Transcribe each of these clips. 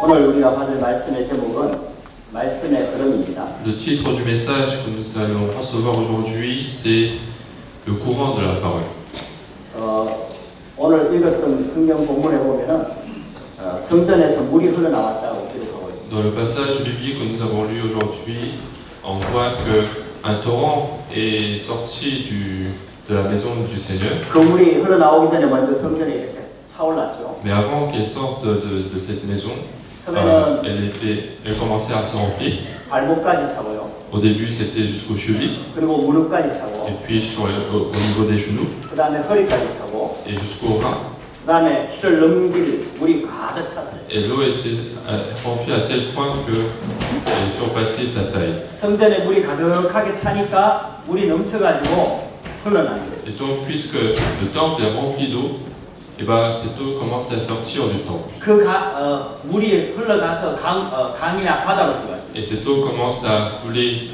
오늘 우리가 받을 말씀의 제목은 말씀의 걸음입니다. Le titre du message que nous allons recevoir aujourd'hui, c'est le courant de la parole. 오늘 읽었던 성경 본문에 보면은 성전에서 물이 흘러나왔다고 기록하고 있습니다. Dans le passage biblique que nous avons lu aujourd'hui, on voit qu'un torrent est sorti de la maison du Seigneur. 그 물이 흘러나오기 전에 먼저 성전에 이렇게 차올랐죠. Mais avant qu'elle sorte de cette maison, elle commençait à se remplir. 발목까지 차고요. Au début, c'était jusqu'aux chevilles, 그리고 무릎까지 차고. et puis au niveau des genoux, 그 다음에 허리까지 차고. et jusqu'aux reins. 그 다음에 키를 넘길 물이 가득 찼어요. Et l'eau était remplie à tel point qu'elle surpassait sa taille. 성전에 물이 가득하게 차니까 물이 넘쳐가지고 흘러나는 거예요. Et donc, puisque le temple est rempli d'eau, et ben, cette eau commence à sortir du temple. 그 물이 흘러가서 강이나 바다로 들어가요. Et cette eau commence à couler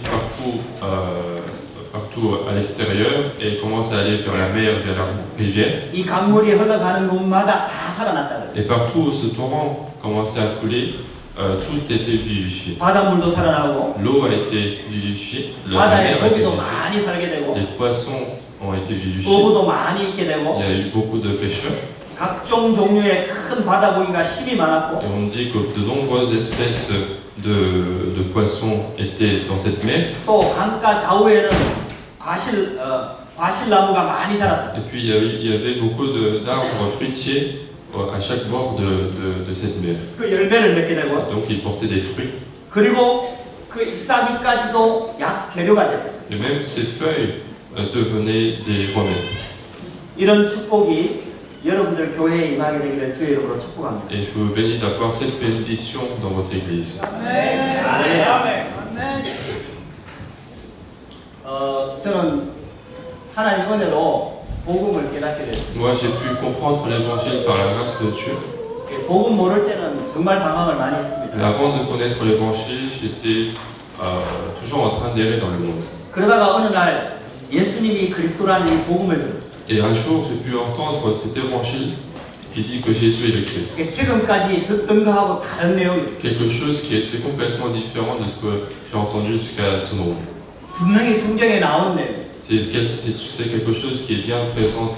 partout à l'extérieur et commence à aller vers la mer, vers la rivière. 이 강물이 흘러가는 곳마다 다 살아났다 그랬어요. Et partout où ce torrent commençait à couler, tout était vivifié. 바닷물도 살아나고 L'eau a été vivifiée, la 바다에 mer a été 고기도 vivifiée, 많이 살게 되고 les poissons ont été vivifiés, 어부도 많이 있게 되고 il y a eu beaucoup de pêcheurs. 각종 종류의 큰 바다 고기가 힘이 많았고 Et on dit que de nombreuses espèces de poissons étaient dans cette mer. 또 강가 좌우에는 과실나무가 많이 자랐다. Et puis il y avait beaucoup d'arbres fruitiers à chaque bord de cette mer. 그 열매를 맺게 되고 Donc ils portaient des fruits. 그리고 그 잎사귀까지도 약 재료가 됩니다. Et même ces feuilles devenaient des remèdes. 이런 축복이 여러분들 교회에 임하게 되기를 주의 이름으로 축복합니다. Et je vous bénis d'avoir cette bénédiction dans votre église. 저는 하나님 은혜로 복음을 깨닫게 됐습니다. Moi j'ai pu comprendre l'évangile par la grâce de Dieu. 복음 모를 때는 정말 당황을 많이 Mais 했습니다. avant de connaître l'évangile, j'étais toujours en train d'errer dans le monde. 그러다가 어느 날 예수님이 그리스도라는 이 복음을 들었어요. Et un jour j'ai pu entendre cet évangile qui dit que Jésus est le Christ. 지금까지 듣던 거하고 다른 내용이에요. Quelque chose qui était complètement différent de ce que j'ai entendu jusqu'à ce moment. 분명히 성경에 나오는 내용. C'est quelque chose qui est bien présent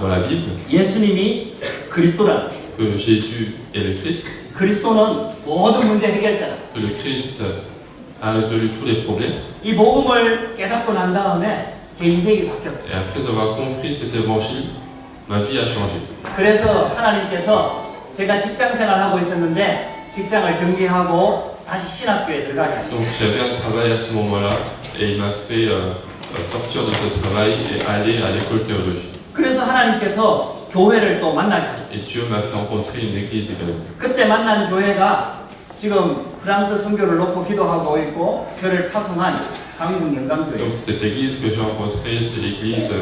dans la Bible, 예수님이 그리스도라. que Jésus est le Christ, 그리스도는 모든 문제 해결자다. que le Christ a résolu tous les problèmes. 이 복음을 깨닫고 난 다음에 제 인생이 바뀌었어요. Et après avoir compris cet évangile, ma vie a changé. 그래서 하나님께서 제가 직장 생활하고 있었는데 직장을 정비하고 다시 신학교에 들어가게 하셨어요. Donc j'avais un travail à ce moment-là et il m'a fait sortir de ce travail et aller à l'école théologique. 그래서 하나님께서 교회를 또 만나게 하셨어요. Et Dieu m'a fait rencontrer une église également. 그때 만난 교회가 지금 프랑스 선교를 놓고 기도하고 있고 저를 파송한 강국 영감교회. Donc cette église que j'ai rencontrée, c'est l'église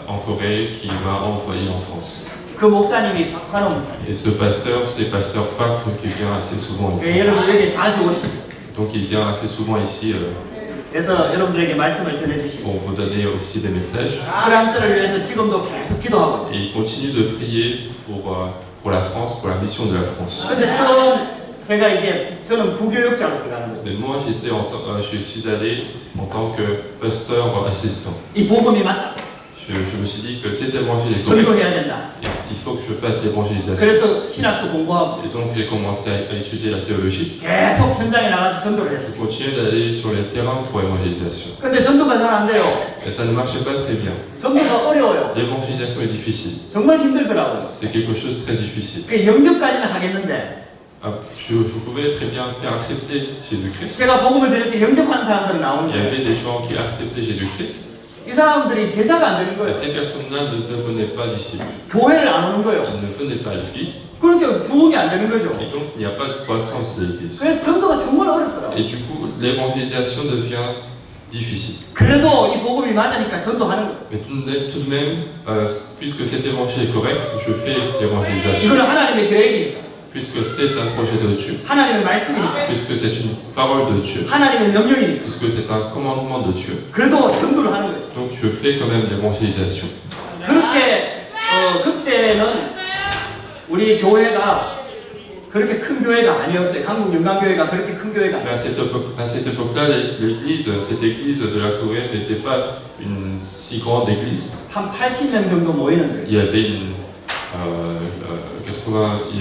en Corée qui m'a envoyé en France. 그 목사님이 박환호 목사님. Et ce pasteur, c'est pasteur Park qui vient assez souvent ici. 여러분 여기 자주 오시죠. Donc il vient assez souvent ici 그래서 여러분들에게 말씀을 전해주시고 pour vous donner aussi des messages. 프랑스를 위해서 지금도 계속 기도하고 있어요. Et il continue de prier pour la France, pour la mission de la France. 근데 처음 제가 저는 부교육자로 들어가는 거죠. Mais moi, je suis allé en tant que pasteur assistant. 이 복음이 맞다. Je me suis dit que cet évangile est correct. 전도해야 된다. Il faut que je fasse l'évangélisation. 그래서 신학도 공부하고 Et donc j'ai commencé à étudier la théologie. 계속 현장에 나가서 전도를 Je 했어요. continuais d'aller sur les terrains pour l'évangélisation. 근데 전도가 잘 안 돼요. Et ça ne marchait pas très bien. 전도가 어려워요. L'évangélisation est difficile. 정말 힘들더라고요. C'est quelque chose de très difficile. 그 영접까지는 하겠는데 Je pouvais très bien faire accepter Jésus-Christ. 제가 복음을 전해서 영접하는 사람들은 Il y 나오는데 avait des gens qui acceptaient Jésus-Christ. 이 사람들이 제자가 안 되는 Et 거예요. ces personnes-là ne devenaient pas disciples. 교회를 안 오는 거예요. Ils ne venaient pas à l'église. 그렇게 부흥이 안 되는 거죠. Et donc il n'y a pas de croissance de l'église. 그래서 전도가 정말 어렵더라고요. Et du coup, l'évangélisation devient difficile. 그래도 이 복음이 맞으니까 전도하는 거예요. Mais tout de même, puisque cet évangile est correct, je fais l'évangélisation. 이거는 하나님의 계획이니까. Puisque c'est un projet de Dieu, 하나님의 말씀이니까. puisque c'est une parole de Dieu, 하나님의 명령이니까. puisque c'est un commandement de Dieu. 그래도 전도를 하는 거예요. Donc je fais quand même l'évangélisation. 그렇게 그때는 우리 교회가 그렇게 큰 교회가 아니었어요. 한국 영광교회가 그렇게 큰 교회가 Mais à cette époque-là, l'église, cette église de la Corée n'était pas une si grande église. 한 80명 정도 모이는 거예요. Il y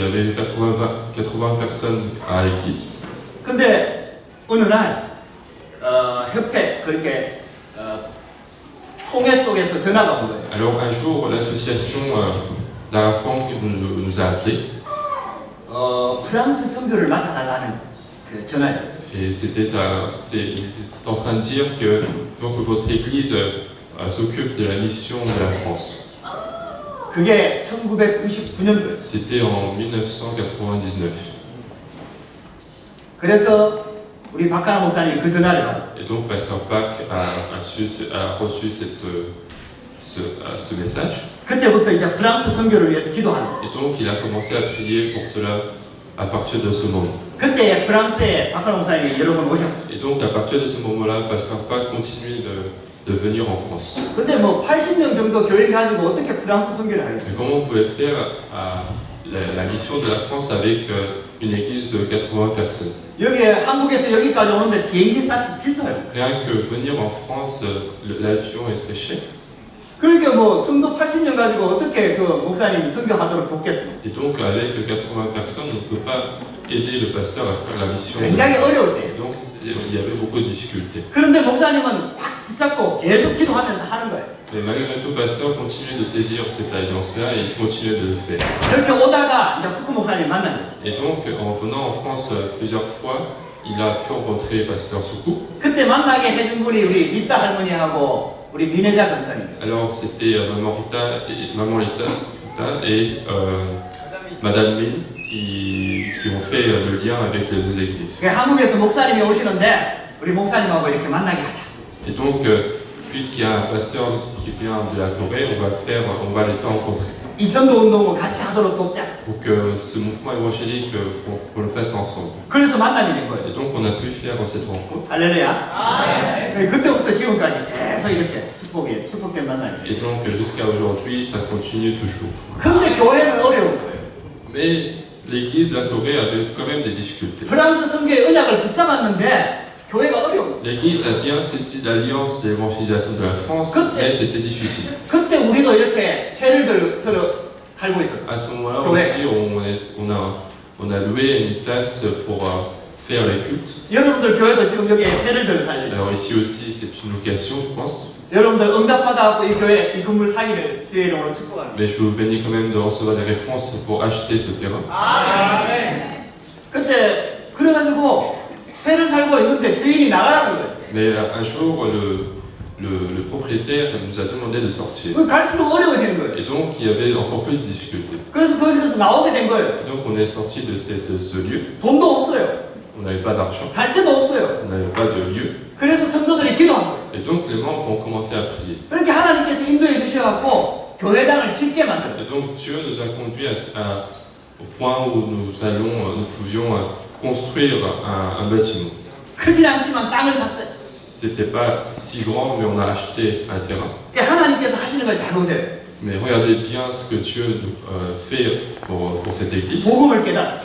avait 80 personnes à l'église. 근데 어느 날 협회 그렇게 총회 쪽에서 전화가 온 거예요. Alors un jour, l'association d'Arapang nous a appelés 프랑스 선교를 맡아달라는 그 전화였어요. et ils étaient en train de dire que faut que votre église s'occupe de la mission de la France. 그게 1999년도였어요. C'était en 1999. 그래서 우리 박하나 목사님이 그 전화를 받았어요. Et donc Pasteur Park a reçu ce message. 그때부터 이제 프랑스 선교를 위해서 기도하는 거예요. Et donc il a commencé à prier pour cela à partir de ce moment. 그때 프랑스에 박하나 목사님이 여러 번 오셨어요. Et donc à partir de ce moment-là, Pasteur Park continue de venir en France. 근데 뭐 80명 정도 교인 가지고 어떻게 프랑스 선교를 하겠어요? Mais comment on pouvait faire la mission de la France avec une église de 80 personnes? 여기 한국에서 여기까지 오는데 비행기 값이 비싸요. Rien que venir en France, l'avion est très cher. 그러니까 뭐 성도 80명 가지고 어떻게 그 목사님이 선교하도록 돕겠어요? Et donc avec 80 personnes, on ne peut pas aider le pasteur à faire la mission. 굉장히 어려울 때예요. Donc il y avait beaucoup de difficultés. 그런데 목사님은 딱 붙잡고 계속 기도하면서 하는 거예요. Mais malgré tout, le pasteur continue de saisir cette alliance-là et il continue de le faire. 그렇게 오다가 이제 숙구 목사님 만난 거죠. Et donc en venant en France plusieurs fois, il a pu rencontrer pasteur Soukou. 그때 만나게 해준 분이 우리 리따 할머니하고 우리 민혜자 권사님. Alors c'était Maman Lita et Madame Min qui ont fait le lien avec les deux églises. 한국에서 목사님이 오시는데 우리 목사님하고 이렇게 만나게 하자. Et donc puisqu'il y a un pasteur qui vient de la Corée, on va les faire rencontrer. 이 전도 운동을 같이 하도록 돕자. Pour que ce mouvement évangélique, qu'on le fasse ensemble. 그래서 만남이 된 거예요. Et donc on a pu faire cette rencontre. 할렐루야. 그때부터 지금까지 계속 이렇게 축복된 만남이에요. Et donc jusqu'à aujourd'hui, ça continue toujours. 근데 교회는 어려운 거예요. Mais l'église de la Corée avait quand même des difficultés. 프랑스 선교의 언약을 붙잡았는데 교회가 어려워. L'église a bien saisi l'alliance de l'évangélisation de la France, mais c'était difficile. 그때 우리도 이렇게 세를 들어 살고 있었어요. À ce moment-là 교회. aussi, on a loué une place pour faire les cultes. 여러분들 교회도 지금 여기에 세를 들어 살려요. Alors ici aussi, c'est une location, je pense. 여러분들 응답받아갖고 이 교회 이 건물 사기를 주의 이름으로 축복합니다. Mais je vous bénis quand même de recevoir des réponses pour acheter ce terrain. 그때 그래가지고 세를 살고 있는데 주인이 나가라는 거예요. Mais un jour, le propriétaire nous a demandé de sortir. 갈수록 어려워지는 거예요. Et donc, il y avait encore plus de difficultés. 그래서 거기서 나오게 된 거예요. Et donc, on est sorti de ce lieu. 돈도 없어요. On n'avait pas d'argent, 갈 데도 없어요. on n'avait pas de lieu. 그래서 성도들이 기도한 거예요. Et donc, les membres ont commencé à prier. 그렇게 하나님께서 인도해 주셔갖고 교회당을 짓게 Et 만들었어요. donc, Dieu nous a conduits au point où nous pouvions construire un bâtiment. 크진 않지만 땅을 샀어요. C'était pas si grand, mais on a acheté un terrain. 하나님께서 하시는 걸 잘 보세요. Mais regardez bien ce que Dieu fait pour cette église. 복음을 깨달아.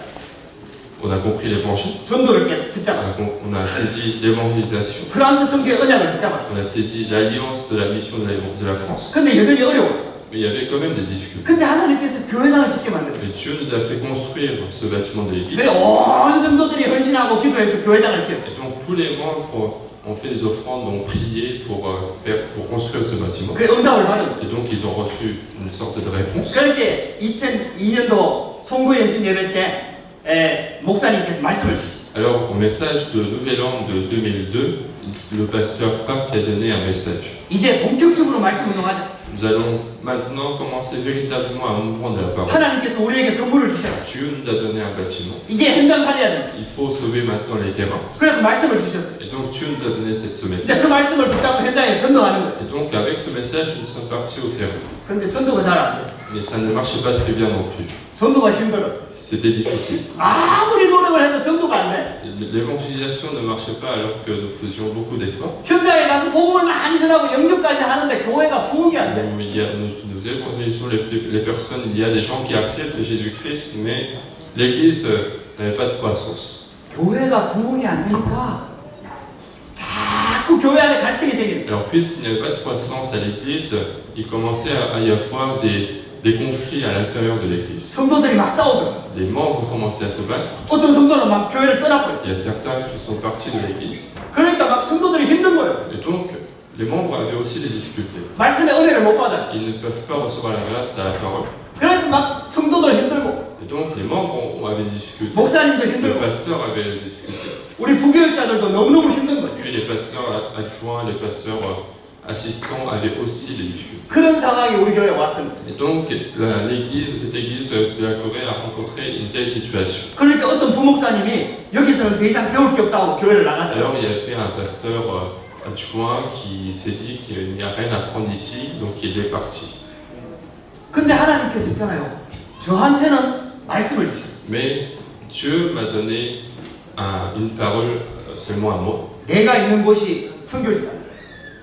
On a compris l'évangile, 전도를 붙잡아. on a saisi l'évangélisation, 프랑스 선교의 언약을 붙잡았어. on a saisi l'alliance de la mission de la France. 근데 여전히 어려워. Mais il y avait quand même des difficultés. 근데 하나님께서 교회당을 짓게 만들어요. Mais Dieu nous a fait construire ce bâtiment de l'église. 그래 온 성도들이 헌신하고 기도해서 교회당을 지었어요. Et donc tous les membres ont fait des offrandes, ont prié pour construire ce bâtiment. 그래 응답을 받은 거예요. Et donc ils ont reçu une sorte de réponse. 그렇게 2002년도 송구연신 예배 때 목사님께서 말씀을 주셨어요. Alors au message de Nouvel An de 2002, le pasteur Park a donné un message. 이제 본격적으로 말씀 운동하자. Nous allons maintenant commencer véritablement un mouvement de la parole. 하나님께서 우리에게 건물을 주셔요. Dieu nous a donné un bâtiment. 이제 현장 살려야 돼. Il faut sauver maintenant les terrains. 그래 그 말씀을 주셨어요. Et donc Dieu nous a donné ce 이제 message. 그 말씀을 붙잡고 현장에 전도하는 거예요. Et donc avec ce message, nous sommes partis au terrain. 그런데 전도가 잘 안 돼. Mais ça ne marchait pas très bien non plus. 전도가 힘들어. C'était difficile. 아무리 노력을 해도 전도가 안 돼. L'évangélisation ne marchait pas alors que nous faisions beaucoup d'efforts. 현장에 가서 복음을 많이 전하고 영접까지 하는데 교회가 부흥이 안 돼. Nous évangélisons les personnes, il y a des gens qui acceptent Jésus-Christ, mais l'église n'avait pas de croissance. 교회가 부흥이 안 되니까 자꾸 교회 안에 갈등이 생기는 거예요. Alors, puisqu'il n'y avait pas de croissance à l'église, il commençait à y avoir des conflits à l'intérieur de l'église. 성도들이 막 싸우더라고요. Les membres commençaient à se battre. 어떤 성도는 막 교회를 떠나버려요. Il y a certains qui sont partis de l'église. 그러니까 막 성도들이 힘든 거예요. Et donc, les membres avaient aussi des difficultés. 말씀의 은혜를 못 받아요. Ils ne peuvent pas recevoir la grâce à la parole. 그러니까 막 성도들 힘들고 Et donc, les membres avaient des difficultés. 목사님도 Le 힘들고 pasteur avait des difficultés. 우리 부교육자들도 너무너무 힘든 거예요. Puis les pasteurs adjoints, les pasteurs assistants avaient aussi des difficultés. 그런 상황이 우리 교회에 왔던 거예요. Et donc, cette église de la Corée a rencontré une telle situation. 그러니까 어떤 부목사님이 여기서는 더 이상 배울 게 없다고 교회를 나가더라고요. Alors, il y avait un pasteur adjoint qui s'est dit qu'il n'y a rien à apprendre ici, donc il est parti. 근데 하나님께서 있잖아요. 저한테는 말씀을 주셨어요. Mais Dieu m'a donné une parole seulement à moi. 내가 있는 곳이 선교지다.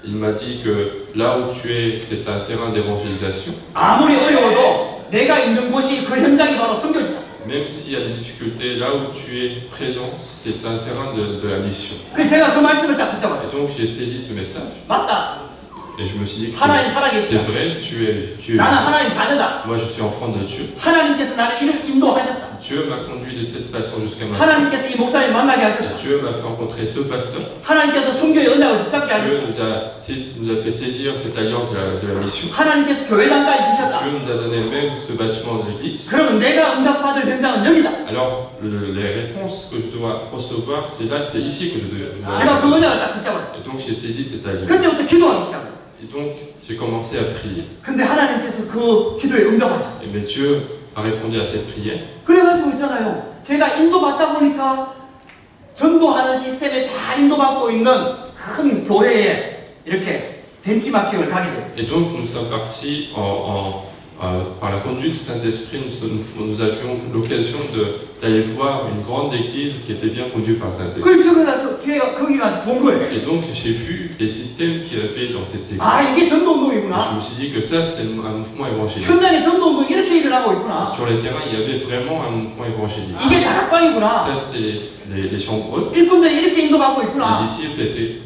Il m'a dit que là où tu es, c'est un terrain d'évangélisation. 아무리 어려워도 내가 있는 곳이 그 현장이 바로 선교지다. Même s'il y a des difficultés, là où tu es présent, c'est un terrain de la mission. 그 제가 그 말씀을 딱 Et 붙잡았어요. donc j'ai saisi ce message 맞다. et je me suis dit que 하나님 c'est 살아계시다. vrai, tu es 나는 하나님 자녀다. moi je suis enfant de Dieu. 하나님께서 나를 인도하셨다. Dieu m'a conduit de cette façon jusqu'à maintenant. 하나님께서 이 목사님 만나게 Et 하셨다. Dieu m'a fait rencontrer ce pasteur. 하나님께서 선교의 언약을 붙잡게 하셨다. Dieu nous a fait saisir cette alliance de la mission. 하나님께서 교회당까지 주셨다. Dieu nous a donné même ce bâtiment de l'église. 그러면 내가 응답받을 현장은 여기다. Alors, les réponses que je dois recevoir, c'est là, c'est ici que je dois 제가 그 recevoir. 언약을 딱 붙잡았어요. Et donc, j'ai saisi cette alliance. 그때부터 기도하기 시작해요. Et donc, j'ai commencé à prier. 근데 하나님께서 그 기도에 응답하셨어요. Et mais Dieu a répondu à cette prière. 그래가지고 있잖아요. 제가 인도받다 보니까 전도하는 시스템에 잘 인도받고 있는 큰 교회에 이렇게 벤치마킹을 가게 됐어요. Et donc, nous sommes partis par la conduite du Saint-Esprit. Nous avions l'occasion d'aller voir une grande église qui était bien conduite par le Saint-Esprit. 그래서 제가 거기 가서 본 거예요. Et donc, j'ai vu les systèmes qu'il y avait dans cette église. 아, 이게 Et je 전도운동이구나. me suis dit que ça, c'est un mouvement évangélique. 현장에 전도운동이 이렇게 일어나고 있구나. Sur les terrains, il y avait vraiment un mouvement évangélique. 이게 다락방이구나. Ça, c'est les chambres hautes. 일꾼들이 이렇게 인도받고 Les 있구나. disciples étaient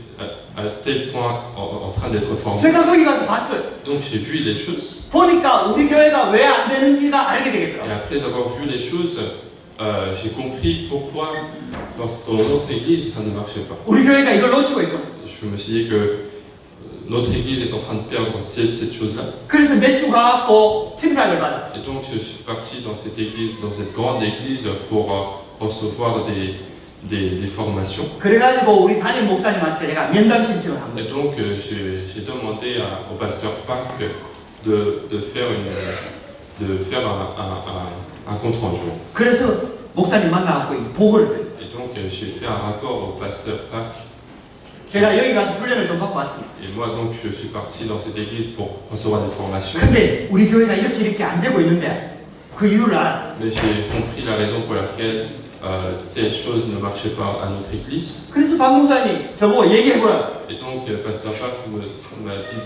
à tel point en train d'être formés. 제가 거기 가서 봤어요. Donc j'ai vu les choses. 보니까 우리 교회가 왜 안 되는지가 알게 Et 되겠더라고요. après avoir vu les choses, j'ai compris pourquoi dans notre église ça ne marchait pas. 우리 교회가 이걸 놓치고 있구나. Je me suis dit que notre église est en train de perdre cette chose-là. 그래서 몇 주 가갖고 팀장을 받았어요. Et donc je suis parti dans cette église, dans cette grande église pour recevoir des formations. 그래가지고 우리 담임 목사님한테 내가 면담 신청을 한 Et 거예요. donc j'ai demandé au pasteur Park de faire un compte rendu. 그래서 목사님 만나갖고 이 보고를 드려요. Et donc j'ai fait un rapport au pasteur Park. 제가 여기 가서 훈련을 좀 받고 왔습니다. Et moi donc je suis parti dans cette église pour recevoir des formations. 근데 우리 교회가 이렇게 안 되고 있는데 그 이유를 알았어요. Mais j'ai compris la raison pour laquelle telle chose ne marchait pas à notre église. 그래서 박 목사님 저보고 얘기해보라고. Et donc pasteur Park m'a dit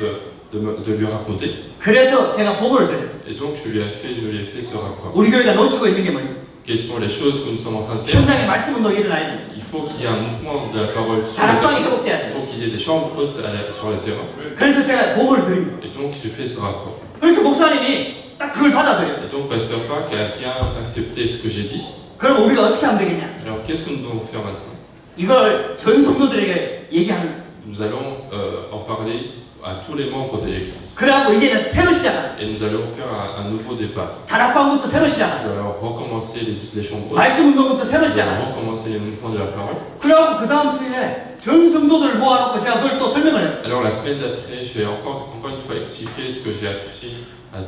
de lui raconter. 그래서 제가 보고를 드렸어요. Et donc je lui ai fait ce rapport. 우리 교회가 놓치고 있는 게 뭐냐? Quelles sont les choses que nous sommes en train de faire? 현장에 말씀 운동이 일어나야 돼. Il faut qu'il y ait un mouvement de la parole sur le 다락방이 terrain. 회복돼야 Il 돼. faut qu'il y ait des chambres hautes sur le terrain. 그래서 제가 보고를 드립니다. Et donc j'ai fait ce rapport. 그러니까 목사님이 딱 그걸 받아들였어요. Et donc pasteur Park a bien accepté ce que j'ai dit. 그럼 우리가 어떻게 하면 되겠냐? Alors qu'est-ce que nous devons faire maintenant? 이걸 전 성도들에게 얘기하는 거예요. Nous allons en parler à tous les membres de l'église. 그래갖고 이제는 새로 시작하는 거예요. Et nous allons faire un nouveau départ. 다락방부터 새로 Nous 시작하는 거예요. allons recommencer les chambres hautes. 말씀 운동부터 새로 Nous 시작하는 allons 거예요. recommencer les mouvements de la parole. 그래갖고 그 다음 주에 전 성도들을 모아놓고 제가 그걸 또 설명을 했어요. Alors la semaine d'après, je vais encore une fois expliquer ce que j'ai appris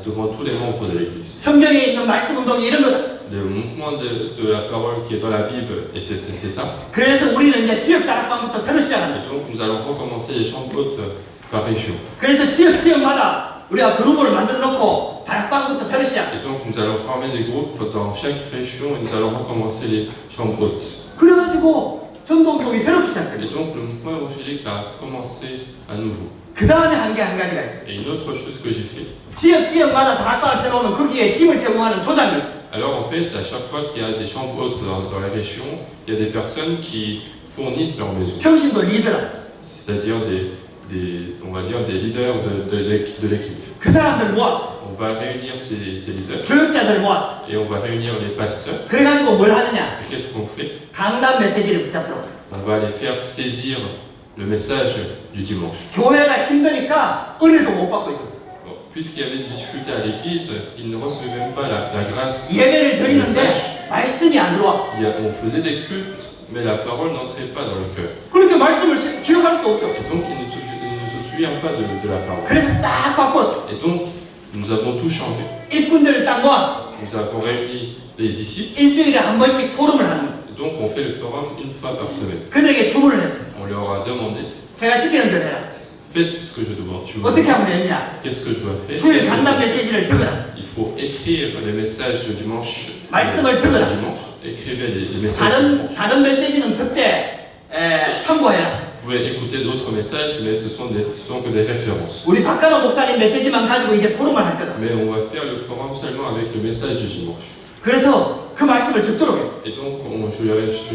devant tous les membres de l'église. 성경에 있는 말씀 운동이 이런 거다. Le mouvement de la parole qui est dans la Bible, et c'est ça. 그래서 우리는 이제 지역 다락방부터 새로 시작하는 Et 거예요. donc nous allons recommencer les chambres hautes par région. 그래서 지역마다 우리가 그룹을 만들어 놓고 다락방부터 새로 시작. Et donc nous allons former des groupes dans chaque région et nous allons recommencer les chambres hautes. 그래가지고 전도운동이 새롭게 시작돼요. Et donc le mouvement évangélique a commencé à nouveau. 그 다음에 한 가지가 있어요. Et une autre chose que j'ai fait, 지역마다 다락방을 펴놓으면 거기에 짐을 제공하는 조장이 있어요. Alors en fait, à chaque fois qu'il y a des chambres hautes dans la région, il y a des personnes qui fournissent leur maison, 평신도 리더라. c'est-à-dire on va dire des leaders de l'équipe. 그 사람들 모았어. On va réunir ces leaders 교육자들 모았어. et on va réunir les pasteurs. 그래가지고 뭘 하느냐? Et qu'est-ce qu'on fait? 강단 메시지를 붙잡도록. On va les faire saisir le message du dimanche. 교회가 힘드니까 은혜도 못 받고 있었어. Bon, puisqu'il y avait des difficultés à l'église, ils ne recevaient même pas la grâce. 예배를 드리는데 말씀이 안 들어와. On faisait des cultes, mais la parole n'entrait pas dans le cœur. 그렇게 말씀을 기억할 수도 없죠. Et donc, ils ne se souviennent pas de la parole. 그래서 싹 바꿨어. Et donc, nous avons tout changé. 일꾼들을 딱 모았어. Nous avons réuni les disciples. 일주일에 한 번씩 포럼을 하는 거예요. Et donc, on fait le forum une fois par semaine. 그들에게 주문을 했어요. On leur a demandé, 제가 시키는 대로 해라. faites ce que je demande. 어떻게 하면 되느냐? Qu'est-ce que je dois faire? 주일 강단 메시지를 적어라. Il faut écrire les messages du dimanche. 말씀을 적어라. Écrivez les messages du dimanche. 다른 메시지는 그때 참고해라. Vous pouvez écouter d'autres messages, mais ce sont que des références. 우리 박가노 목사님 메시지만 가지고 이제 포럼을 할 거다. Mais on va faire le forum seulement avec le message du dimanche. 그래서 그 말씀을 적도록 했어. Et donc, je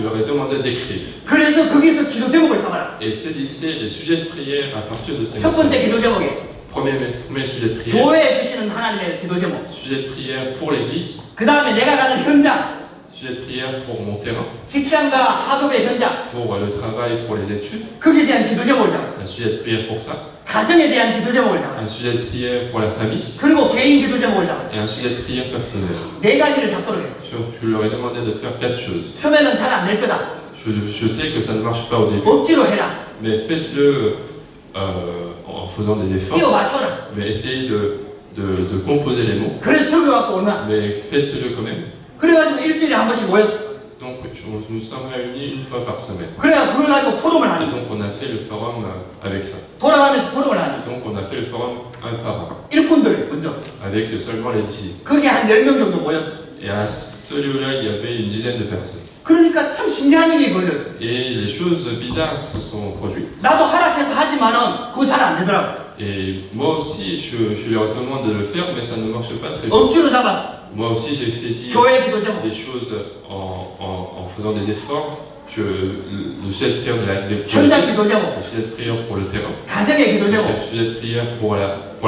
leur ai demandé d'écrire. 그래서 거기서 기도 제목을 잡아라. Et saisissez les sujets de prière à partir de ces 첫 번째 messages. 기도 제목이 Premier sujet de prière. 교회에 주시는 하나님의 기도 제목. Sujet de prière pour l'église. 그 다음에 내가 가는 현장, Sujet de prière pour mon terrain. 직장과 학업의 현장, Pour le travail, pour les études. 거기에 대한 기도 제목을 잡아라. Un sujet de prière pour ça. 가정에 대한 기도 제목을 잡아라. Un sujet de prière pour la famille. 그리고 개인 기도 제목을 잡아라. Et un sujet de prière personnelle. 네 가지를 잡도록 했어. Je leur ai demandé de faire 4 choses. 처음에는 잘 안 될 거다. Je sais que ça ne marche pas au début, 억지로 해라. mais faites-le en faisant des efforts. 끼워 맞춰라. Mais essayez de composer les mots, 그래서 설교 갖고 오나. mais faites-le quand même. 그래가지고 일주일에 한 번씩 모였어. Donc nous sommes réunis une fois par semaine. 그래야 그걸 가지고 포럼을 Et 하는 거야. donc on a fait le forum avec ça. 돌아가면서 포럼을 하는 거야. Donc on a fait le forum un par un, 일꾼들 먼저. avec seulement les disciples. 거기에 한 10명 정도 모였어. Et à ce lieu-là, il y avait une dizaine de personnes. 그러니까 참 신기한 일이 벌어졌어. Et les choses bizarres se sont produites. 나도 허락해서 하지만은 그거 잘 안 되더라고. Et moi aussi, je leur demande de le faire, mais ça ne marche pas très bien. 억지로 잡았어. Moi aussi, j'ai saisi 교회 기도 제목. des choses en faisant des efforts. Le sujet de prière des 현장 기도 제목. le sujet de prière pour le terrain, 가정의 기도 le 제목. sujet de prière pour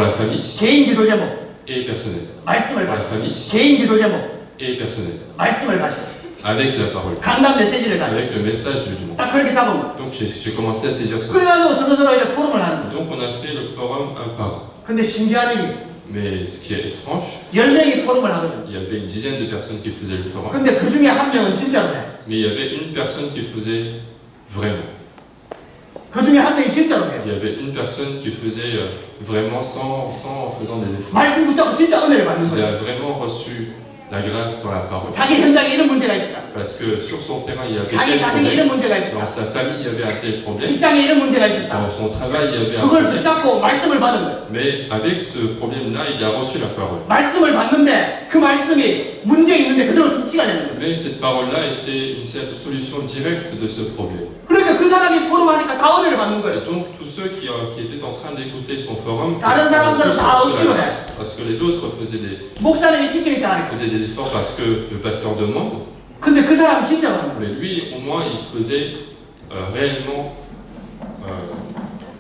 la famille 개인 기도 제목. et personnel. 말씀을 Pour la 가지고. famille 개인 기도 제목. et personnel. 말씀을 가지고. Avec la parole, 강단 메시지를 가지고. avec le message du dimanche. 딱 그렇게 잡은 거야. Donc j'ai commencé à saisir ça. 그래가지고 서로서로 이렇게 포럼을 하는 거야. Donc on a fait le forum un par un. 근데 신기한 일이 있어. Mais ce qui est étrange, 10명이 포럼을 하거든. il y avait une dizaine de personnes qui faisaient le forum, 근데 그 중에 한 명은 진짜로 해. mais il y avait une personne qui faisait vraiment. 그 중에 한 명이 진짜로 해요. Il y avait une personne qui faisait vraiment sans en faisant des efforts. 말씀 붙잡고 진짜 은혜를 받는 Il 거야. a vraiment reçu la grâce dans la parole. 자기 현장에 이런 문제가 있었다. Parce que sur son terrain, il y avait 자기 tel 가정에 이런 problème. 문제가 Dans 있었다. sa famille, il y avait un tel problème. 직장에 이런 문제가 있었다. Dans son travail, il y avait un 그걸 problème. 붙잡고 말씀을 받은 거예요. Mais avec ce problème-là, il a reçu la parole. 말씀을 받는데 그 말씀이 문제 있는데 그대로 숙지가 되는 거예요. Mais cette parole-là était une solution directe de ce problème. 그러니까 그 사람이 포럼하니까 다 은혜를 받는 Et 거예요. donc, tous ceux qui étaient en train d'écouter son forum, 다른 사람들은 tous 다 reçu 억지로 la 해. grâce. Parce que les autres faisaient 목사님이 시키니까 하는 거예요. des efforts parce que le pasteur demande. 근데 그 사람은 진짜로 하는 거예요. Mais lui, au moins, il faisait réellement,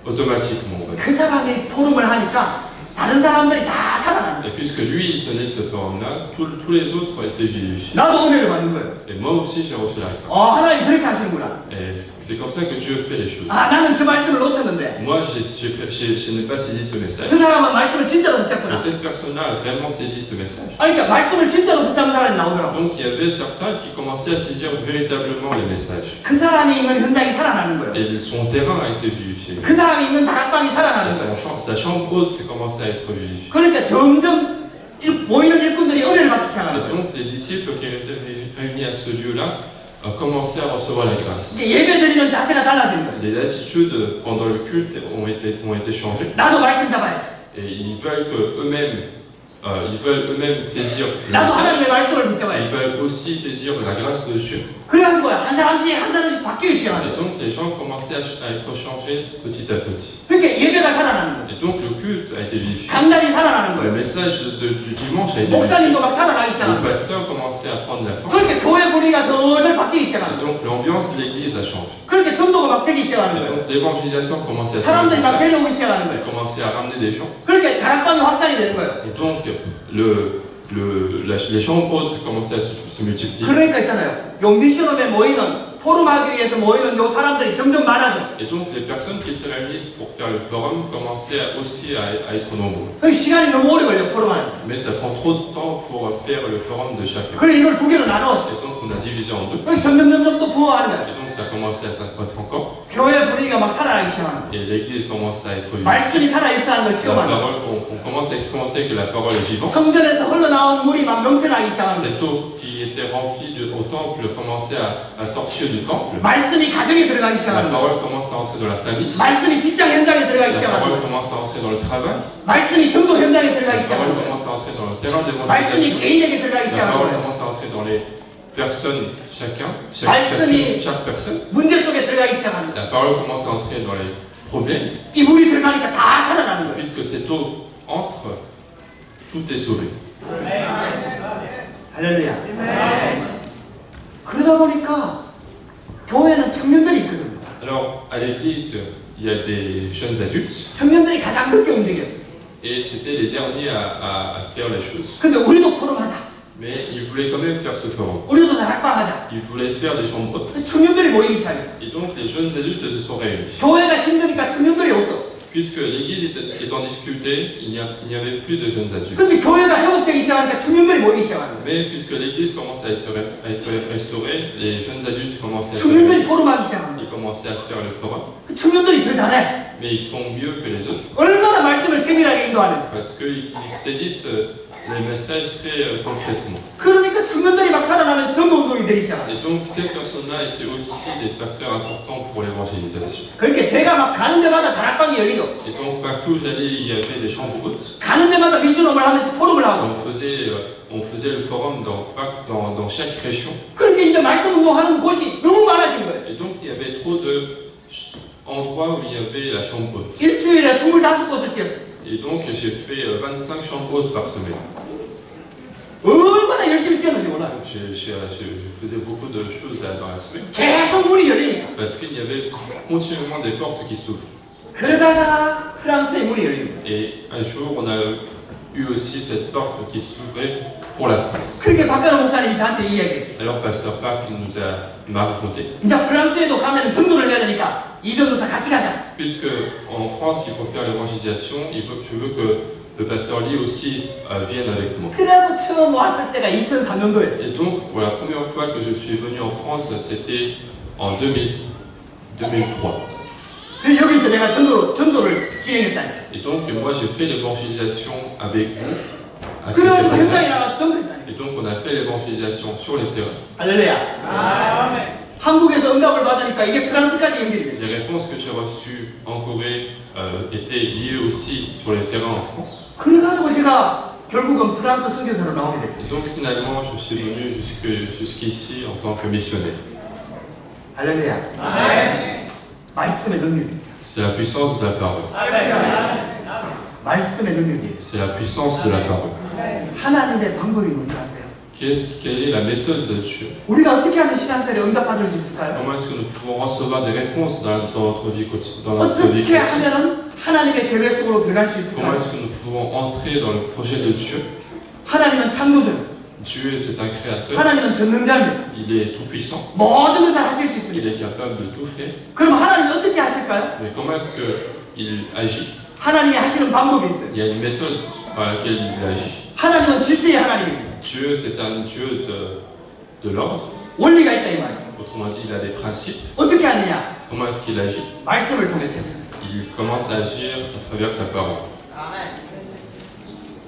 automatiquement. On va dire. 그 사람이 포럼을 하니까 다른 사람들이 다 살아나는 거예요. Et puisque lui, il tenait ce forum-là, tous les autres étaient vivifiés. 나도 은혜를 받는 거예요. Et moi aussi, j'ai reçu la grâce. 하나님 저렇게 하시는구나. Et c'est comme ça que Dieu fait les choses. 나는 저 말씀을 놓쳤는데 Moi, je n'ai pas saisi ce message. 저 사람은 말씀을 진짜로 붙잡구나. Mais cette personne-là a vraiment saisi ce message. 그러니까 말씀을 진짜로 붙잡는 사람이 나오더라고. Donc, il y avait certains qui commençaient à saisir véritablement les messages. 그 사람이 있는 현장이 살아나는 거예요. Et son terrain a été vivifié. 그 사람이 있는 다락방이 Et 살아나는 거예요. sa chambre haute commençait à être vivifiée. 그러니까 점점 모이는 일꾼들이 은혜를 받기 시작하는 Et 거예요. donc, les disciples qui étaient réunis à ce lieu-là commençaient à recevoir la grâce. 이게 예배 드리는 자세가 달라지는 거예요. Les attitudes pendant le culte ont été changées. 나도 말씀 잡아야지. Et ils veulent eux-mêmes saisir le 나도 message. 하나님의 말씀을 Ils 붙잡아야지. veulent aussi saisir la grâce de Dieu. 그래가지고 거야. 한 사람씩 바뀌기 시작하는 Et 거야. donc les gens commençaient à être changés petit à petit. 그러니까 예배가 살아나는 거야. Et donc le culte a été vivifié. 강단이 살아나는 Le 거야. message du dimanche a été vivifié. 목사님도 막 살아나기 Le 시작하는 거야. pasteur commençait à prendre la force. 그렇게 교회 분위기가 슬슬 바뀌기 Et 시작하는 거야. donc l'ambiance de l'église a changé. 그렇게 전도가 막 되기 Et 시작하는 거야. donc l'évangélisation commençait à se 사람들이 mettre en 막 place. 데려오기 시작하는 Il 거야. commençait à ramener des gens. 그렇게 다락방이 확산이 되는 거야. Et donc les chambres hautes commençaient à se multiplier. 그러니까 있잖아요. 요 미션홈에 모이는 포럼하기 위해서 모이는 요 사람들이 점점 많아져. Et donc les personnes qui se réunissent pour faire le forum commençaient aussi à être nombreux. 그 시간이 너무 오래 걸려 포럼하는. Mais ça prend trop de temps pour faire le forum de chacun. 그래 이걸 두 개로 나누었어. Et donc on a divisé en deux. 여기 점점 또 부흥하는 거야. Et donc ça a commencé à s'accroître encore. 교회 분위기가 막 살아나기 시작하는 거야. Et l'église commence à être vivante. 말씀이 살아 역사하는 걸 La 체험하는 거야. parole, on commence à expérimenter que la parole est vivante. 성전에서 흘러나온 물이 막 넘쳐나기 시작하는 거야. Cette eau qui était remplie au temple commençait à sortir du temple. 말씀이 가정에 들어가기 La 시작하는 거야. parole commence à entrer dans la famille. 말씀이 직장 현장에 들어가기 La 시작하는 parole 거야. commence à entrer dans le travail. 말씀이 전도 현장에 La 들어가기 parole 시작하는 거야. commence à entrer dans le terrain 말씀이 d'évangélisation. 개인에게 들어가기 La 시작하는 parole 거야. commence à entrer dans les personnes, chaque personne. 문제 속에 들어가기 시작하는 거야. La parole commence à entrer dans les problèmes. 이 물이 들어가니까 다 살아나는 거야. Puisque cette eau entre, tout est sauvé. 할렐루야. 그러다 보니까 교회는 청년들이 있거든. Alors, à l'église, il y a des jeunes adultes. 청년들이 가장 늦게 움직였어. Et c'était les derniers à faire les choses. 근데 우리도 포럼하자. Mais ils voulaient quand même faire ce forum. 우리도 다락방 하자. Ils voulaient faire des chambres hautes. 그 청년들이 모이기 시작했어. Et donc les jeunes adultes se sont réunis. 교회가 힘드니까 청년들이 없어. Puisque l'église est en difficulté, il n'y avait plus de jeunes adultes. 근데 교회가 회복되기 시작하니까 청년들이 mo이기 시작하는 거야. Mais puisque l'église commence à être restaurée, les jeunes adultes commençaient à se 청년들이 réunir. 포럼하기 시작하는 거야. Ils commençaient à faire le forum. 그 청년들이 더 잘해. Mais ils font mieux que les autres. 얼마나 말씀을 세밀하게 인도하는 거야. Parce qu'ils saisissent les messages très concrètement. 그러니까 청년들이 막 살아나면서 전도운동이 되기 시작하는 거야. Et donc ces personnes-là étaient aussi des facteurs importants pour l'évangélisation. 그러니까 제가 막 가는 데마다 다락방이 열리고 Et donc partout où j'allais, il y avait des chambres hautes. 가는 데마다 미션홈을 하면서 포럼을 하고 On faisait le forum dans chaque région. 그렇게 이제 말씀 운동하는 곳이 너무 많아진 거예요. Et donc il y avait trop d'endroits où il y avait la chambre haute. 일주일에 25곳을 뛰었어요. Et donc j'ai fait 25 chambres hautes par semaine. 얼마나 열심히 뛰었는지 몰라요. Donc je faisais beaucoup de choses dans la semaine. 계속 문이 열리니까. Parce qu'il y avait continuellement des portes qui s'ouvrent. 그러다가 프랑스의 문이 열립니다. Et un jour on a eu aussi cette porte qui s'ouvrait pour la France. 그렇게 박가는 목사님이 저한테 이야기했어요. Alors Pasteur Park m'a raconté. 이제 프랑스에도 가면 전도를 해야 되니까 이전도사 같이 가자. Puisque en France il faut faire l'évangélisation, je veux que le pasteur Lee aussi vienne avec moi. 그래고 처음 왔을 때가 2003년도였어요. Et donc pour la première fois que je suis venu en France, c'était en 2003. 그 여기서 내가 전도를 진행했다니까. Et donc moi j'ai fait l'évangélisation avec vous à cette 그래가지고 현장에 époque-là. 나가서 전도했다니까. Et donc on a fait l'évangélisation sur les terrains. 할렐루야. 한국에서 응답을 받으니까 이게 프랑스까지 연결이 돼. Les réponses que j'ai reçues en Corée étaient liées aussi sur les terrains en France. 그래가지고 제가 결국은 프랑스 선교사로 나오게 됐고. Et donc finalement je suis venu jusqu'ici en tant que missionnaire. 할렐루야. 말씀의 능력입니다. C'est la puissance de la parole. 말씀의 능력이에요. C'est la puissance de la parole. 하나님의 방법이 뭔지 아세요? Quelle est la méthode de Dieu? 우리가 어떻게 하면 신앙생활에 응답받을 수 있을까요? Comment est-ce que nous pouvons recevoir des réponses dans notre vie 어떻게 chrétienne? 하면은 하나님의 계획 속으로 들어갈 수 Comment 있을까요? est-ce que nous pouvons entrer dans le projet de Dieu? 하나님은 창조주예요. Dieu, c'est un créateur, 하나님은 전능자입니다. il est tout-puissant, 모든 것을 하실 수 il 있습니다. est capable de tout faire. 그럼 하나님이 어떻게 하실까요? Mais comment est-ce qu'il agit? 하나님이 하시는 방법이 있어요. Il y a une méthode par laquelle il agit. 하나님은 질서의 하나님입니다. Dieu, c'est un Dieu de l'ordre. 원리가 있다 이 말이에요. Autrement dit, il a des principes. 어떻게 하느냐? Comment est-ce qu'il agit? 말씀을 통해서 했어요. Il commence à agir à travers sa parole.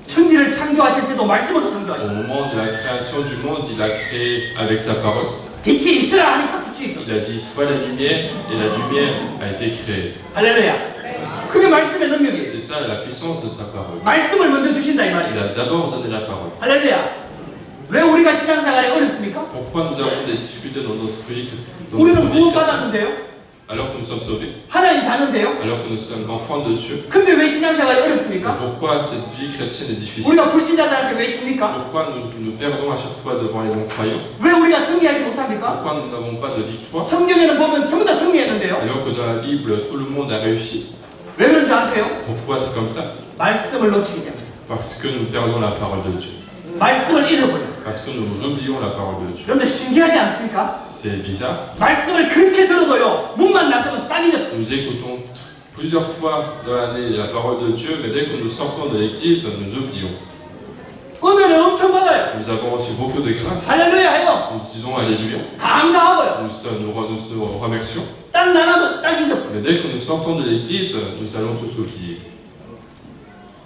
천지를 창조하실 때도 말씀으로 Au 창조하셨어요. moment de la création du monde, il a créé avec sa parole. 빛이 있으라 하니까 빛이 있었어요. Il a dit soit la lumière et la lumière a été créée. 할렐루야. 그게 말씀의 능력이에요. C'est ça la puissance de sa parole. 말씀을 먼저 주신다 이 Il 말이에요. a d'abord donné la parole. 할렐루야. 왜 우리가 신앙생활에 어렵습니까? 없습니까? Pourquoi nous avons des difficultés dans notre vie, 우리는 chrétienne, 구원받았는데요. alors que nous sommes sauvés, 하나님 자녀인데요. alors que nous sommes enfants de Dieu? 근데 왜 신앙생활이 어렵습니까? Pourquoi cette vie chrétienne est difficile? 우리가 불신자들한테 왜 칩니까? Pourquoi nous perdons à chaque fois devant les non-croyants? 왜 우리가 승리하지 못합니까? Pourquoi nous n'avons pas de victoire? 성경에는 보면 전부 다 승리했는데요. Alors que dans la Bible, tout le monde a réussi. 왜 그런 줄 아세요? Pourquoi c'est comme ça? 말씀을 놓치기 때문에. Parce que nous perdons la parole de Dieu. 말씀을 잃어버려요. Parce que nous oublions la parole de Dieu. 여러분들 신기하지 않습니까? C'est bizarre. 말씀을 그렇게 들어도요. 문만 나서면 딱 잊어. Nous écoutons plusieurs fois dans l'année la parole de Dieu, mais dès que nous sortons de l'église, nous oublions. 은혜를 엄청 받아요. Nous avons reçu beaucoup de grâce. 할렐루야 해요. Nous disons Alléluia. 감사하고요. Nous remercions. 딱 나가면 딱 잊어. Mais dès que nous sortons de l'église, nous allons tous oublier.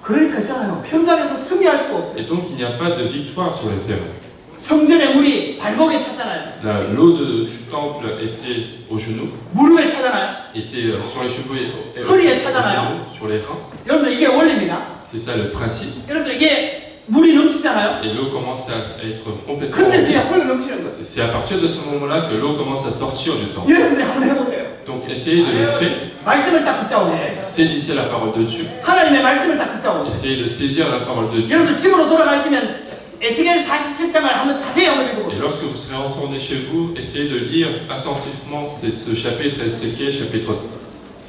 그러니까 있잖아요. 현장에서 승리할 수가 없어요. Et donc il n'y a pas de victoire sur le terrain. 성전의 물이 발목에 찼잖아요. L'eau du temple était aux genoux, 무릎에 차잖아요. était sur les cheveux et 허리에 aux 차잖아요. genoux, sur les reins. 여러분들 이게 원리입니다. C'est ça le principe. 여러분들 이게 물이 넘치잖아요. Et l'eau commence à être complètement... 그때서야 홀로 넘치는 거예요. C'est à partir de ce moment-là que l'eau commence à sortir du temple. 여러분들이 한번 해보세요. Donc essayez de le faire, 말씀을 딱 붙잡아 보세요. saisissez la parole de Dieu, 하나님의 말씀을 딱 붙잡아 보세요. essayez de saisir la parole de Dieu. 여러분들 집으로 돌아가시면 에스겔 47장을 한번 자세히 한번 Et 읽어보세요. lorsque vous serez retourné chez vous, essayez de lire attentivement ce chapitre Ézéchiel, chapitre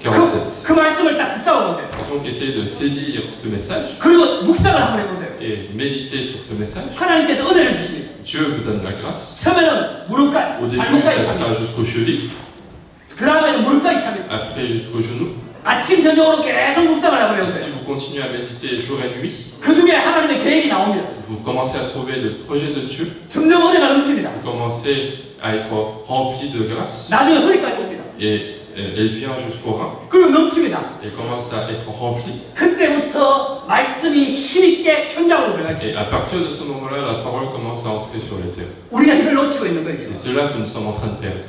47. 그 말씀을 딱 붙잡아 보세요. Et donc essayez de saisir ce message 그리고 묵상을 한번 해보세요. et méditer sur ce message. 하나님께서 은혜를 주십니다. Dieu vous donne la grâce. 처음에는 무릎까지, Au début, 발목까지 ça 찹니다. sera jusqu'aux chevilles, 그 다음에는 무릎까지 찹니다. après jusqu'aux genoux. 아침 저녁으로 계속 묵상을 Et 해보세요. si vous continuez à méditer jour et nuit, 그 중에 하나님의 계획이 나옵니다. vous commencez à trouver le projet de Dieu, 점점 은혜가 넘칩니다. vous commencez à être rempli de grâce 나중에 허리까지 옵니다. et elle vient jusqu'au rein, 그리고 넘칩니다. elle commence à être remplie. 그때부터 말씀이 힘있게 현장으로 들어가죠. Et à partir de ce moment-là, la parole commence à entrer sur le terrain. 우리가 힘을 놓치고 있는 거예요. C'est cela que nous sommes en train de perdre.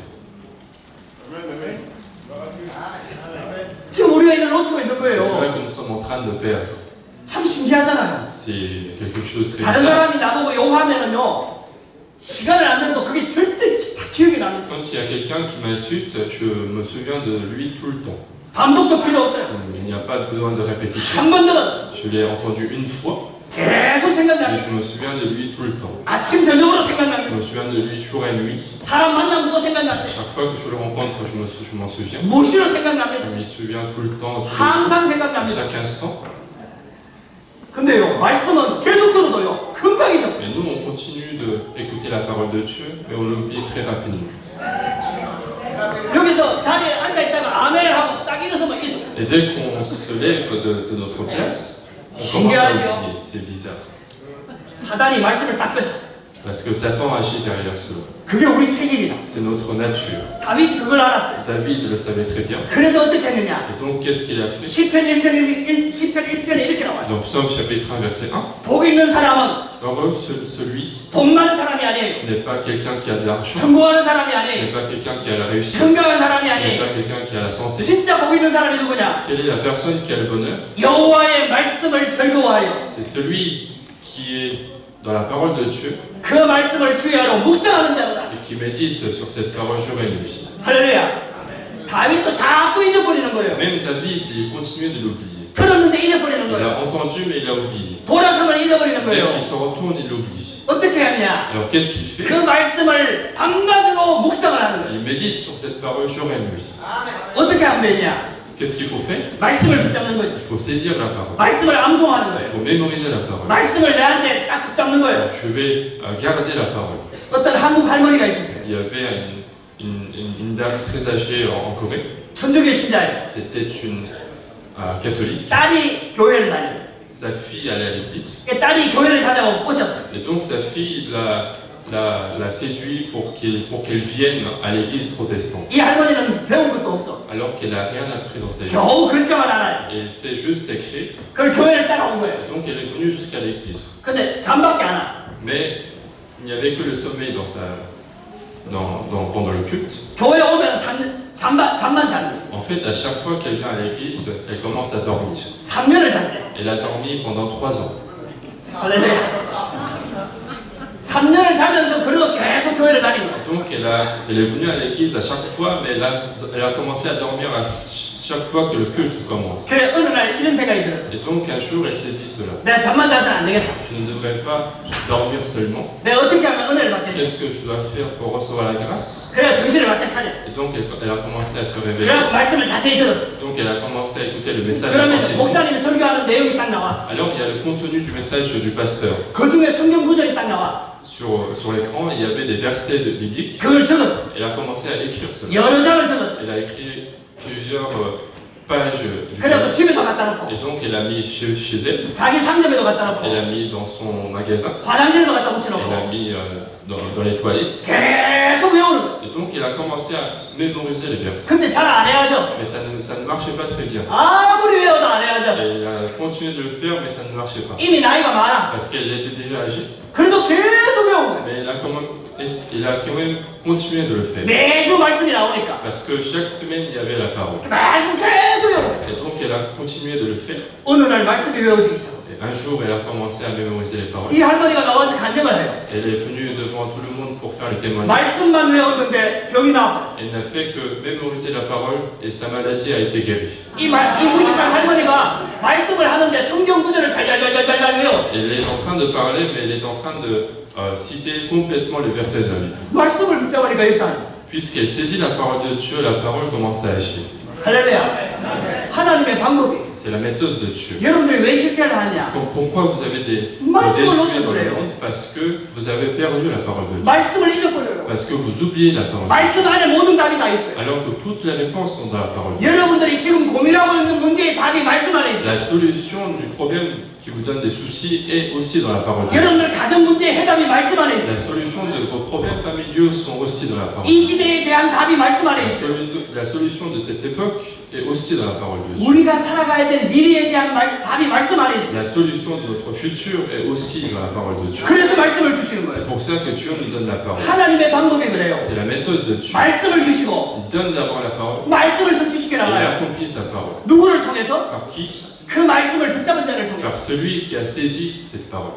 지금 우리가 힘을 놓치고 있는 C'est 거예요. cela que nous sommes en train de perdre. 참 신기하잖아요. C'est quelque chose de très 다른 bizarre. 사람이 나보고 욕하면은요, 시간을 안 들어도 그게 절대 다 기억이 납니다. Quand il y a quelqu'un qui m'insulte, je me souviens de lui tout le temps. 반복도 필요 없어요. Il n'y a pas besoin de répétition. 한 번 들었어요. Je l'ai entendu une fois, 계속 mais 생각납니다. je me souviens de lui tout le temps. 아침 저녁으로 Je 생각납니다. me souviens de lui jour et nuit. 사람 만나면 또 생각납니다. Chaque fois que je le rencontre, je m'en souviens. 무시로 Je 생각납니다. m'y souviens tout le temps, 항상 à 생각납니다. chaque instant. 근데요, 말씀은 계속 들어도요, 금방 잊어요. Mais nous, on continue d'écouter la parole de Dieu, mais on l'oublie très rapidement. 여기서 자리에 앉아있다가 아멘 하고 딱 일어서면 잊어요. Et dès qu'on se lève de notre place, on commence à oublier. C'est bizarre. 사단이 말씀을 딱 뺏어. Parce que Satan agit derrière cela. 그게 우리 체질이다. C'est notre nature. 다윗이 그걸 알았어요. David le savait très bien. 그래서 어떻게 했느냐? Et donc, qu'est-ce qu'il a fait? 시편 1편에 이렇게 나와요. Dans Psaume chapitre 1, verset 1. 복 있는 사람은 Heureux celui, 돈 많은 사람이 아니에요. ce n'est pas quelqu'un qui a de l'argent, 성공하는 사람이 ce 아니에요. n'est pas quelqu'un qui a la réussite, ce 건강한 사람이 n'est 아니에요. pas quelqu'un qui a la santé. 진짜 복 있는 사람이 누구냐? Quelle est la personne qui a le bonheur? 여호와의 말씀을 즐거워하여 C'est celui qui est dans la parole de Dieu 그 말씀을 주야로 묵상하는 자로다. et qui médite sur cette parole jour et nuit. 할렐루야. 다윗도 자꾸 잊어버리는 거예요. Même David, il continuait de l'oublier. 들었는데 잊어버리는 Il 거예요. a entendu, mais il a oublié. 돌아서면 잊어버리는 Dès 거예요. qu'il se retourne, il l'oublie. 어떻게 하냐? Alors qu'est-ce qu'il fait? 그 말씀을 밤낮으로 묵상을 하는 거예요. Il médite sur cette parole jour et nuit. 어떻게 하면 되냐? Qu'est-ce qu'il faut faire? 말씀을 붙잡는 거죠. Il faut saisir la parole. 말씀을 암송하는 Il 거예요. faut mémoriser la parole. 말씀을 내한테 딱 붙잡는 거예요. Je vais garder la parole. 어떤 한국 할머니가 있었어요. Il y avait une dame très âgée en Corée. 천주교 신자예요. C'était une catholique. 딸이 교회를 다녀요. Sa fille allait à l'église. 딸이 교회를 다녀고 꼬셨어요. Et donc sa fille l'a séduit pour qu'elle vienne à l'église protestante. 이 할머니는 배운 것도 없어. Alors qu'elle n'a rien appris dans sa vie. 겨우 글자만 알아요. Et elle sait juste écrire. 그걸 교회를 따라온 거예요. Et donc elle est venue jusqu'à l'église. 근데 잠밖에 안 와. Mais il n'y avait que le sommeil pendant le culte. 교회 오면 잠만 자는 거예요. En fait, à chaque fois qu'elle vient à l'église, elle commence à dormir. 3년을 잤대요. Elle a dormi pendant 3 ans. 할렐루야. 3년을 자면서 그래도 계속 교회를 다닌 거예요. Donc elle est venue à l'église à chaque fois, mais elle a commencé à dormir à chaque fois que le culte commence. 그래 어느 날 이런 생각이 들었어요. Et donc un jour, elle s'est dit cela. 내가 잠만 자서는 안 되겠다. Je ne devrais pas dormir seulement. 내가 어떻게 하면 은혜를 받겠냐. Qu'est-ce que je dois faire pour recevoir la grâce? 그래야 정신을 바짝 차렸어요. Et donc elle a commencé à se réveiller. 그래 말씀을 자세히 들었어요. Donc elle a commencé à écouter le message 그러면 attentivement. 목사님이 설교하는 내용이 딱 나와. Alors il y a le contenu du message du pasteur. 그 중에 성경 구절이 딱 나와. Sur l'écran, il y avait des versets bibliques. 그걸 적었어. Elle a commencé à écrire cela. 여러 장을 적었어. Elle a écrit plusieurs pages du 그래도 livre. 집에도 갖다 놓고, Et donc elle a mis chez elle, 자기 상점에도 갖다 elle 놓고, a mis dans son magasin, 화장실에도 갖다 elle a 붙여놓고 mis dans les toilettes. 계속 외우는 거야. Et donc elle a commencé à mémoriser les versets. 근데 잘 안 해야죠. Mais ça ne marchait pas très bien. 아무리 외워도 안 해야죠. Elle a continué de le faire, mais ça ne marchait pas. 이미 나이가 많아. Parce qu'elle était déjà âgée. 그래도 계속 외우는 거야. Mais elle a quand même continué de le faire. 매주 말씀이 나오니까 Parce que chaque semaine, il y avait la parole. 말씀 계속 외우는 거야. Et donc elle a continué de le faire. 어느 날 말씀이 외워지기 시작해. Et un jour, elle a commencé à mémoriser les paroles. 이 할머니가 나와서 간증을 해요. Elle est venue devant tout le monde pour faire le témoignage. 말씀만 외웠는데 병이 나와. Elle n'a fait que mémoriser la parole et sa maladie a été guérie. 이 무식한 할머니가 말씀을 하는데 성경 구절을 잘 외워. Elle est en train de parler, mais elle est en train de citer complètement les versets de la Bible. 말씀을 붙잡으니까 역사하는 거야. Puisqu'elle saisit la parole de Dieu, la parole commence à agir. 할렐루야. 하나님의 방법이. C'est la méthode de Dieu. 여러분들이 왜 실패를 하냐? Pourquoi vous avez des 말씀을 échecs dans 놓쳐서 le 그래요. monde? Parce que vous avez perdu la parole de Dieu. 말씀을 잊어버려요. Parce que vous oubliez la parole de Dieu. 말씀 안에 모든 답이 다 있어요. Alors que toutes les réponses sont dans la parole de Dieu. 여러분들이 지금 고민하고 있는 문제의 답이 말씀 안에 있어요. La solution du problème qui vous donne des soucis est aussi dans la parole de Dieu. 여러분들 가정 문제의 해답이 말씀 안에 La 있어요. solution de vos problèmes familiaux sont aussi dans la parole. 이 시대에 대한 답이 말씀 안에 La 있어요. la solution de cette époque est aussi dans la parole de Dieu. 우리가 살아가야 될 미래에 대한 답이 말씀 안에 있어요. La solution de notre futur est aussi dans la parole de Dieu. 그래서 말씀을 주시는 C'est 거예요. pour ça que Dieu nous donne la parole. 하나님의 방법이 그래요. C'est la méthode de Dieu. 말씀을 주시고 Il donne d'abord la parole 말씀을 성취시켜 et il 나가요. accomplit sa parole. 누구를 통해서? Par qui? 그 말씀을 붙잡은 자를 통해서. Par celui qui a saisi cette parole.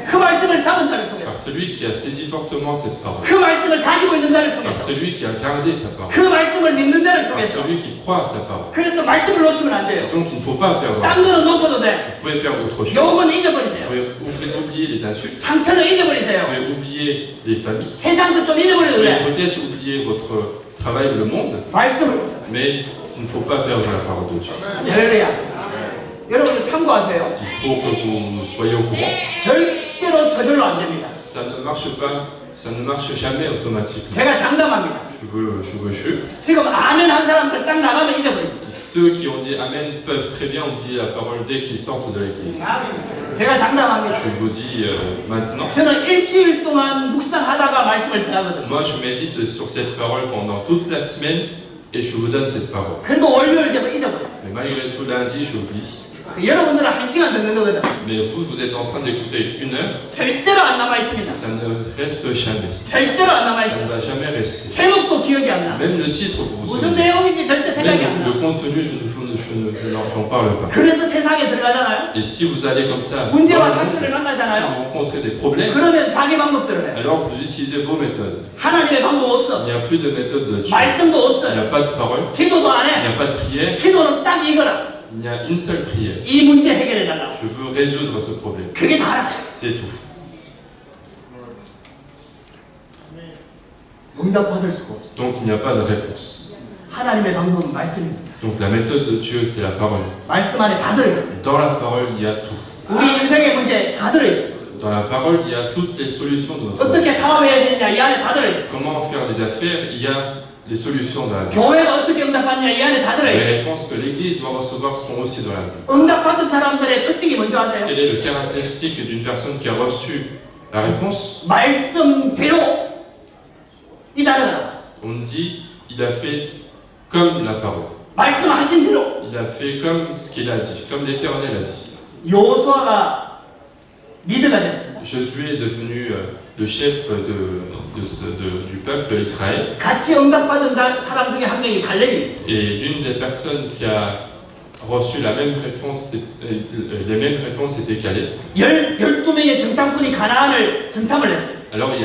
그 말씀을 잡은 자를 Par 통해서. celui qui a saisi fortement cette parole. 그 말씀을 가지고 있는 자를 Par 통해서. celui qui a gardé sa parole. 그 말씀을 믿는 자를 Par 통해서. celui qui croit à sa parole. 그래서 말씀을 놓치면 안 돼요. Donc il ne faut pas perdre. 딴 거는 놓쳐도 돼. Vous pouvez perdre autre chose. 욕은 Vous 잊어버리세요. pouvez oublier les insultes. 상처는 Vous 잊어버리세요. pouvez oublier les familles. 세상도 좀 Vous 잊어버려도 pouvez 돼. peut-être oublier votre travail, le monde. 말씀을 놓쳐. Mais il ne faut pas perdre la parole de Dieu. 할렐루야. 여러분들 참고하세요. Il faut que vous soyez au courant. 절대로 저절로 안 됩니다. Ça ne marche jamais automatiquement. 제가 장담합니다. Je veux jure. 지금 아멘 한 사람들 딱 나가면 잊어버립니다. Ceux qui ont dit Amen peuvent très bien oublier la parole dès qu'ils sortent de l'église. 제가 장담합니다. Je vous dis maintenant. 저는 일주일 동안 묵상하다가 말씀을 전하거든요. Moi, je médite sur cette parole pendant toute la semaine et je vous donne cette parole. 그리고 월요일 되면 잊어버려요. Mais malgré tout, lundi, j'oublie. 여러분들은 1시간 듣는 거거든. Mais vous êtes en train d'écouter 1 heure. 절대로 안 남아 있습니다. Ça ne reste jamais. 절대로 안 남아 Ça 있어요. ne va jamais rester. 제목도 기억이 안 나. Même le titre, vous vous 무슨 souvenez. 내용인지 절대 생각이 안 Même le 나. contenu, j'en parle pas. 그래서 세상에 들어가잖아요. Et si vous allez comme ça, dans le 문제와 monde, 사건을 si 만나잖아요. vous rencontrez des problèmes, 그러면 자기 방법대로 해. alors vous utilisez vos méthodes. 하나님의 방법 Il 없어. n'y a plus de méthode de Dieu. 말씀도 Il n'y 없어요. a pas de parole. 기도도 안 Il 해. n'y a pas de prière. 기도는 딱 이거라. Il y a une seule prière. 이 문제 해결해 달라고. Je veux résoudre ce problème. 그게 다라. C'est tout. 응답받을 수가 없어. Donc il n'y a pas de réponse. 하나님의 방법은 말씀입니다. Donc la méthode de Dieu, c'est la parole. 말씀 안에 다 들어있어요. Dans la parole, il y a tout. 우리 인생의 문제 다 들어있어요. Dans la parole, il y a toutes les solutions de notre 어떻게 vie. 사업해야 되느냐 이 안에 다 들어있어요. Comment faire des affaires, il y a les solutions dans la Bible. 교회가 어떻게 응답받느냐 이 안에 다 들어있어요. Les réponses que l'Église doit recevoir sont aussi dans la Bible. 응답받은 사람들의 특징이 뭔지 아세요? Quelle est le caractéristique d'une personne qui a reçu la réponse? 말씀대로 이 다르다. On dit, il a fait comme la parole. 말씀하신 대로. Il a fait comme ce qu'il a dit, comme l'Éternel a dit. 여호수아가 리더가 됐습니다. Josué est devenu le chef du peuple Israël. 같이 응답받은 사람 중에 한 명이 갈렙입니다. Et l'une des personnes qui a reçu la même réponse, les mêmes réponses étaient calées. 12명의 정탐꾼이 가나안을 정탐을 했어요. Alors il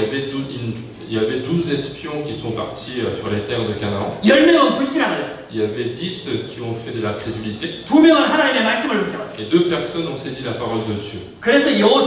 y avait 12 espions qui sont partis sur les terres de Canaan. 10명은 불신앙을 했어요. Il y avait 10 qui ont fait de la crédulité. 2명은 하나님의 말씀을 붙잡았어요. Et 2 personnes ont saisi la parole de Dieu. 그래서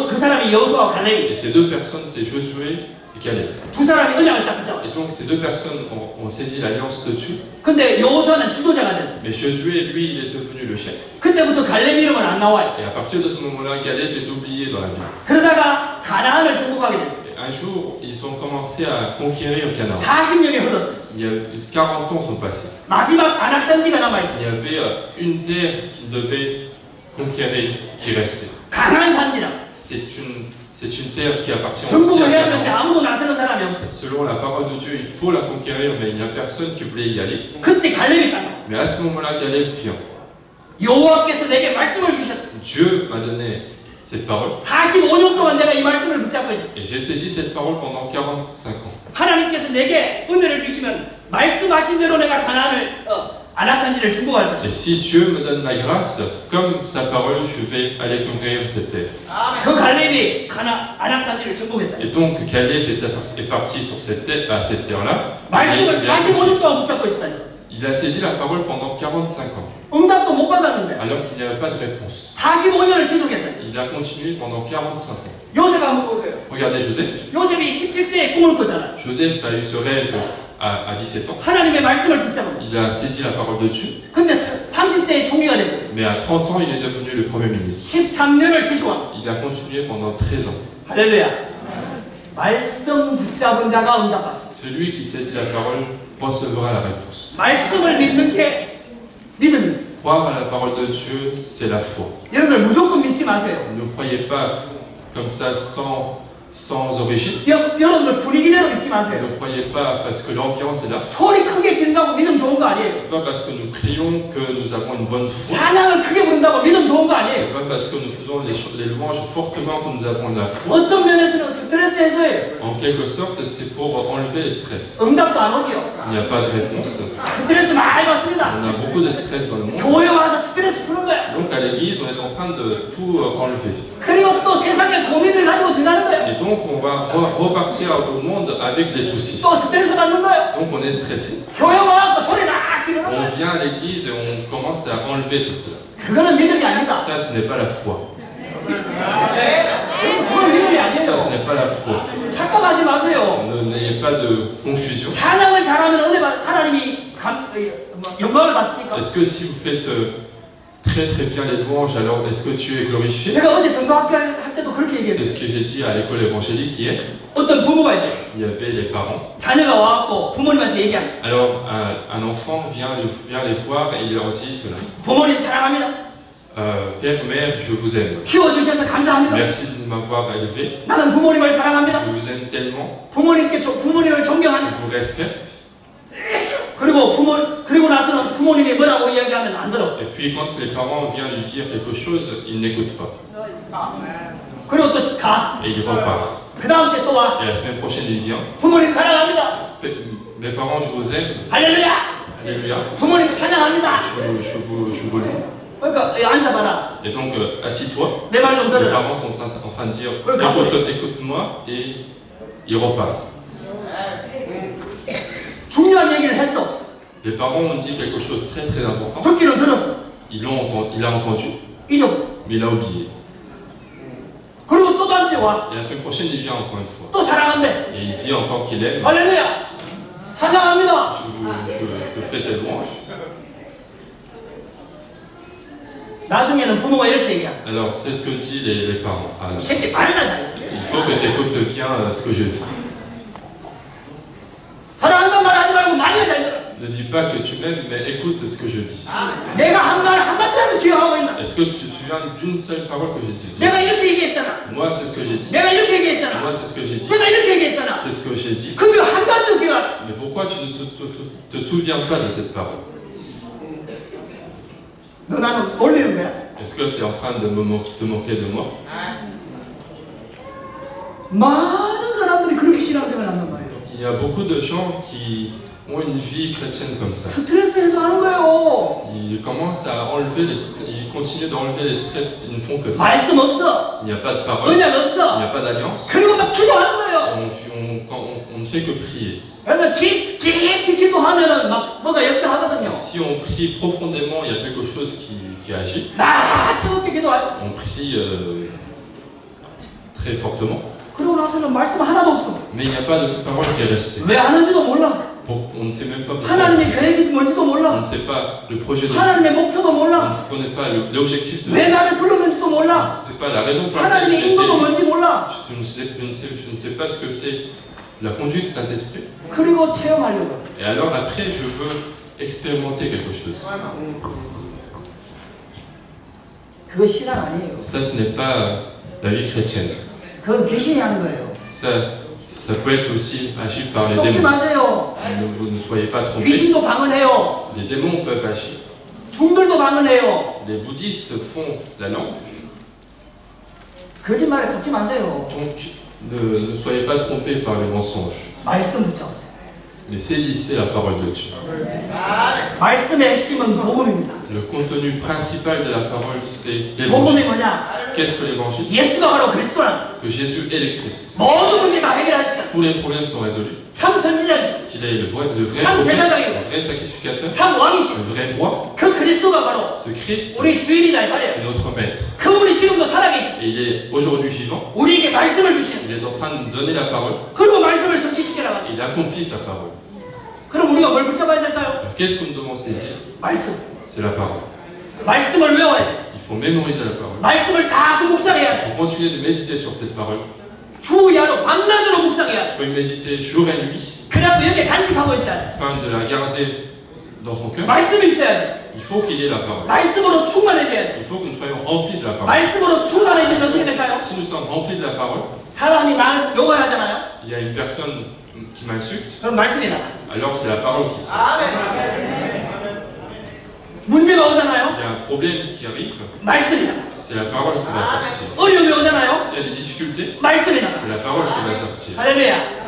그 사람이 여호수아와 갈렙이 Et ces 2 personnes, c'est Josué et Caleb. 두 사람이 언약을 딱 붙잡았어요. Et donc ces 2 personnes ont saisi l'alliance de Dieu. 근데 여호수아는 지도자가 됐어요. Mais Josué, lui, il est devenu le chef. 그때부터 갈렙 이름은 안 나와요. Et à partir de ce moment-là, Caleb est oublié dans la Bible. 그러다가 가나안을 정복하게 됐어요. Et un jour, ils ont commencé à conquérir Canaan. 40년이 흘렀어요. Il y a 40 ans sont passés. 마지막 안악산지가 남아있어요. Il y avait une terre qu'ils devaient conquérir qui restait. 가나안 산지라. C'est une terre qui appartient aussi 정복을 à 해야 되는데 Canaan. 아무도 나서는 사람이 없어요. Selon la parole de Dieu, il faut la conquérir, mais il n'y a personne qui voulait y aller. 그때 갈렙이 딱 나와요. Mais à ce moment-là, Caleb vient. 여호와께서 내게 말씀을 주셨어요. Dieu m'a donné cette parole. 45년 동안 내가 이 말씀을 붙잡고 있어요. Et j'ai saisi cette parole pendant 45 ans. 하나님께서 내게 은혜를 주시면 말씀하신 대로 내가 가나안을 안악산지를 정복할 Et 것이다. si Dieu me donne la grâce, comme sa parole, je vais aller conquérir cette terre. 그 갈렙이 안악산지를 정복했다. Et donc Caleb est parti sur cette terre, à cette terre-là. 말씀을 45년 동안 붙잡고 있었다니. Il a saisi la parole pendant 45 ans, 응답도 못 받았는데 alors qu'il n'y avait pas de réponse. 45년을 지속했다니. Il a continué pendant 45 ans. 요셉 한번 보세요. Regardez Joseph. 요셉이 17세에 꿈을 꿨잖아요. Joseph a eu ce rêve à 17 ans. 하나님의 말씀을 붙잡은. Il a saisi la parole de Dieu. 근데 30세에 총리가 됐고 Mais à 30 ans, il est devenu le Premier ministre. 13년을 지속한. Il a continué pendant 13 ans. 할렐루야. 말씀 붙잡은 자가 응답받습니다. Celui qui saisit la parole recevra la réponse. 말씀을 믿는 게 믿음입니다. Croire à la parole de Dieu, c'est la foi. 여러분들 무조건 믿지 마세요. Ne croyez pas comme ça sans origine. 여러분들 분위기대로 믿지 마세요. Ne croyez pas parce que l'ambiance est là. 소리 크게 지른다고 믿음 좋은 거 아니에요. C'est pas parce que nous crions que nous avons une bonne foi. 찬양을 크게 부른다고 믿음 좋은 거 아니에요. C'est pas parce que nous faisons les louanges fortement que nous avons de la foi. 어떤 면에서는 스트레스 해소예요. En quelque sorte, c'est pour enlever le stress. 응답도 안 오지요. Il n'y a pas de réponse. 스트레스 많이 받습니다. On a beaucoup de stress dans le monde. 교회 와서 스트레스 푸는 거야. Donc à l'église, on est en train de tout enlever. 그리고 또 세상에 고민을 가지고 들어가는 거야. Et donc on va repartir au monde avec des soucis. 또 스트레스 받는 거야. Donc on est stressé. 교회 와서 소리 막 지르는 On 거야. vient à l'église et on commence à enlever tout cela. 그거는 믿음이 아니다. Ça, ce n'est pas la foi. 그건 믿음이 Ça, 아니에요. ce n'est pas la foi. 착각하지 마세요. N'ayez pas de confusion. 찬양을 잘하면 하나님이 영광을 받습니까? Est-ce que si vous faites très très bien les louanges, alors est-ce que Dieu est glorifié? 제가 어제 전도학교 할 때도 그렇게 C'est 얘기했어요. ce que j'ai dit à l'école évangélique hier. 어떤 부모가 있어요. Il y avait les parents. 자녀가 와갖고 부모님한테 얘기합니다. Alors un enfant vient les voir et il leur dit cela. 부모님 사랑합니다. Père, mère, je vous aime. 키워주셔서 감사합니다. Merci de m'avoir élevé. 나는 부모님을 사랑합니다. Je vous aime tellement. 부모님을 존경합니다. Je vous respecte. 그리고 나서는 부모님이 뭐라고 이야기하면 안 들어. Et puis quand les parents viennent lui dire quelque chose, il n'écoute pas. 그리고 또 가. Et il repart. 그 다음 주에 또 와. Et la semaine prochaine, il vient. 부모님 사랑합니다. Mes parents, je vous aime. 할렐루야. Alléluia. 부모님 찬양합니다. Je vous loue. 그러니까 앉아봐라. Et donc, assis-toi. 내 말 좀 Les 들어라. parents sont en train de dire Oui, écoute-moi, et il repart. 중요한 얘기를 했어. Les parents ont dit quelque chose de très très important. 듣기는 들었어. Il a entendu, 잊어버려. mais il a oublié. 그리고 또 다음 주에 와. Et la semaine prochaine, il vient encore une fois. 또 사랑한대. Et il dit encore qu'il aime. 할렐루야. 찬양합니다. Je fais cette louange. 나중에는 부모가 이렇게 얘기야. Alors, c'est ce que disent les parents. 이 새끼 말이나 잘. Il faut que tu écoutes bien ce que je dis. 사랑한단 말 하지 말고 말이나 잘 들어. Ne dis pas que tu m'aimes, mais écoute ce que je dis. 내가 한 말 한마디라도 기억하고 있나? Est-ce que tu te souviens d'une seule parole que j'ai dit? 내가 이렇게 얘기했잖아. Moi, c'est ce que j'ai dit. 내가 이렇게 얘기했잖아. Moi, c'est ce que j'ai dit. 내가 이렇게 얘기했잖아. C'est ce que j'ai dit. 근데 한마디도 기억 안 나. Mais pourquoi tu ne te souviens pas de cette parole? 너 나는 놀리는 거야? Est-ce que tu es en train de te moquer de moi? 많은 사람들이 그렇게 신앙생활 한단 말이에요. Il y a beaucoup de gens qui ont une vie chrétienne comme ça. 스트레스 해소하는 거예요. Ils commencent à enlever ils continuent d'enlever les stress, ils ne font que ça. 말씀 없어. Il n'y a pas de parole, il 언약 n'y 없어. a pas d'alliance. 그리고 막 기도하는 거예요. On ne fait que prier. 그러면 깊이 기도하면은 막 뭐가 역사하거든요. Si on prie profondément, il y a quelque chose qui agit. 나 뜨겁게 기도해요. On prie très fortement, 그러고 나서는 말씀 하나도 없어. mais il n'y a pas de parole qui est restée. 왜 하는지도 몰라. On ne sait même pas pourquoi. 하나님의 계획이 뭔지도 On 몰라. ne sait pas le projet de Dieu. 하나님의 목표도 On 몰라. ne connaît pas l'objectif de 왜 Dieu. 나를 불렀는지도 On 몰라. ne sait pas la raison pour laquelle 하나님의 j'ai été 인도도 élu. 뭔지 몰라. Je ne sais pas ce que c'est la conduite du Saint-Esprit. 그리고 체험하려고. Et alors après, je veux expérimenter quelque chose. 그거 신앙 아니에요. Ça, ce n'est pas la vie chrétienne. 그건 귀신이 하는 거예요. Ça peut être aussi agi par les 속지 démons. 마세요. Vous ne soyez pas trompés. 귀신도 방언해요. Les démons peuvent agir. 중들도 방언해요. Les bouddhistes font la langue. 거짓말에 속지 마세요. Donc, ne soyez pas trompés par les mensonges. 말씀 붙잡으세요. Mais saisissez la parole de Dieu. 말씀의 핵심은 복음입니다. Le contenu principal de la parole, c'est 복음이 l'évangile. 뭐냐? Qu'est-ce que l'évangile? 예수가 바로 그리스도란 Que Jésus est le Christ. 모든 문제 다 해결하셨다. Tous les problèmes sont résolus. 참 선지자시, Qu'il est le vrai 참 prophète, 제사장이고, le vrai sacrificateur, 참 왕이시. le vrai roi. 그 그리스도가 바로 Ce Christ, 우리 주인이다 이 말이에요. c'est notre maître. 그분이 지금도 살아계시고 Et il est aujourd'hui vivant. 우리에게 말씀을 주시는. Il est en train de nous donner la parole. 그리고 말씀을 성취시켜 나가는. Et il accomplit sa parole. 그럼 우리가 뭘 붙잡아야 될까요? Alors, qu'est-ce que nous devons saisir? 말씀. C'est la parole. 말씀을 외워야 돼. Il faut mémoriser la parole. 말씀을 자꾸 묵상해야 Il 돼. faut continuer de méditer sur cette parole. 주야로 밤낮으로 묵상해야 Il 돼. faut y méditer jour et nuit, 그래갖고 여기에 간직하고 있어야 돼. afin de la garder dans son cœur. 말씀이 있어야 돼. Il faut qu'il y ait la parole. 말씀으로 충만해져야 돼. Il faut que nous soyons remplis de la parole. 말씀으로 충만해지면 어떻게 될까요? Si nous sommes remplis de la parole, 사람이 나를 욕하잖아요. il y a une personne qui m'insulte, 그럼 말씀이 나가. alors c'est la parole qui sort. 문제가 오잖아요. Il y a un problème qui arrive, 말씀이 나가. c'est la parole qui va sortir. 어려움이 오잖아요. S'il y a des difficultés, 말씀이 나가. c'est la parole qui va sortir. 할렐루야.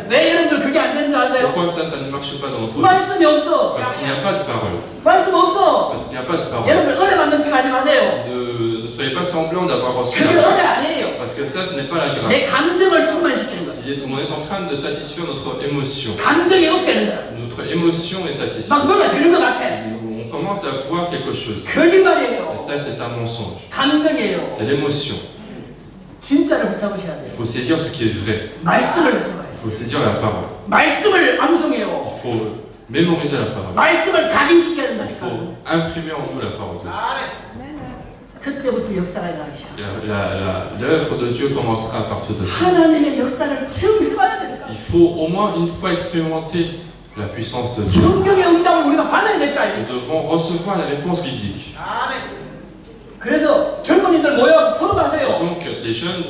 왜 여러분들 그게 안 되는 줄 아세요? Pourquoi ça ne marche pas dans notre vie? 말씀이 없어. Parce qu'il n'y a pas de parole. 말씀 없어. Parce qu'il n'y a pas de parole. 여러분들 은혜 받는 척 하지 마세요. Ne soyez pas semblant d'avoir reçu 그게 la 은혜 grâce. 아니에요. Parce que ça, ce n'est pas la 내 grâce. 감정을 충만시키는 거야. On est en train de satisfaire notre émotion. 감정이 업되는 거야. Notre émotion est 막 satisfaite. 뭐가 되는 것 같아. On commence à voir quelque chose. 거짓말이에요. Et ça, c'est un mensonge. 감정이에요. C'est l'émotion. 진짜를 붙잡으셔야 Il 돼요. faut saisir ce qui est vrai. 말씀을 붙잡아요. Il faut saisir la parole. 말씀을 Il 암송해요. faut mémoriser la parole. 말씀을 각인시켜야 Il 된다니까. faut imprimer en nous la parole de Dieu. 그때부터 역사가 일어나기 시작. L'œuvre de Dieu commencera à partir de ça. 하나님의 역사를 체험해봐야 된다. Il faut au moins une fois expérimenter la puissance de Dieu. 성경의 응답을 우리가 받아야 될 거 Nous 아닙니까? devrons recevoir la réponse biblique. 그래서 젊은이들 모여 포럼하세요. Donc, les jeunes,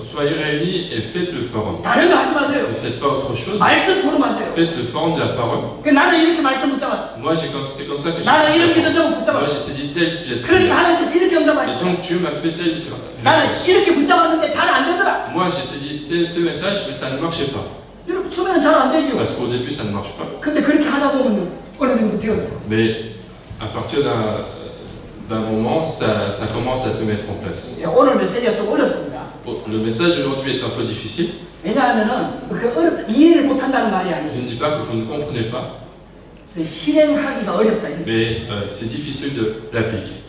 soyez réunis et faites le forum. 다른 거 하지 Ne 마세요. faites pas autre chose. 말씀 포럼하세요. Faites le forum de la parole. 나는 이렇게 말씀 붙잡았지. Moi, c'est comme ça que j'ai 나는 이렇게 saisi. 던져 Moi, 붙잡았지. j'ai saisi tel sujet de 그러니까 prière. 하나님께서 이렇게 Et 응답하시죠. donc, Dieu m'a fait tel. 나는 이렇게 붙잡았는데 잘 안 되더라. Moi, j'ai saisi ce message, mais ça ne marchait pas. 여러분 처음에는 잘 안 되지요. Parce qu'au début, ça ne marche pas. 근데 그렇게 하다 보면 어느 정도 되어져요. Mais à partir d'un moment, ça commence à se mettre en place. 예, 오늘 메시지가 좀 어렵습니다. Bon, le message d'aujourd'hui est un peu difficile. 왜냐하면은 이해를 못한다는 말이 Je 아니죠. ne dis pas que vous ne comprenez pas, 실행하기가 어렵다. 이렇게. mais c'est difficile de l'appliquer.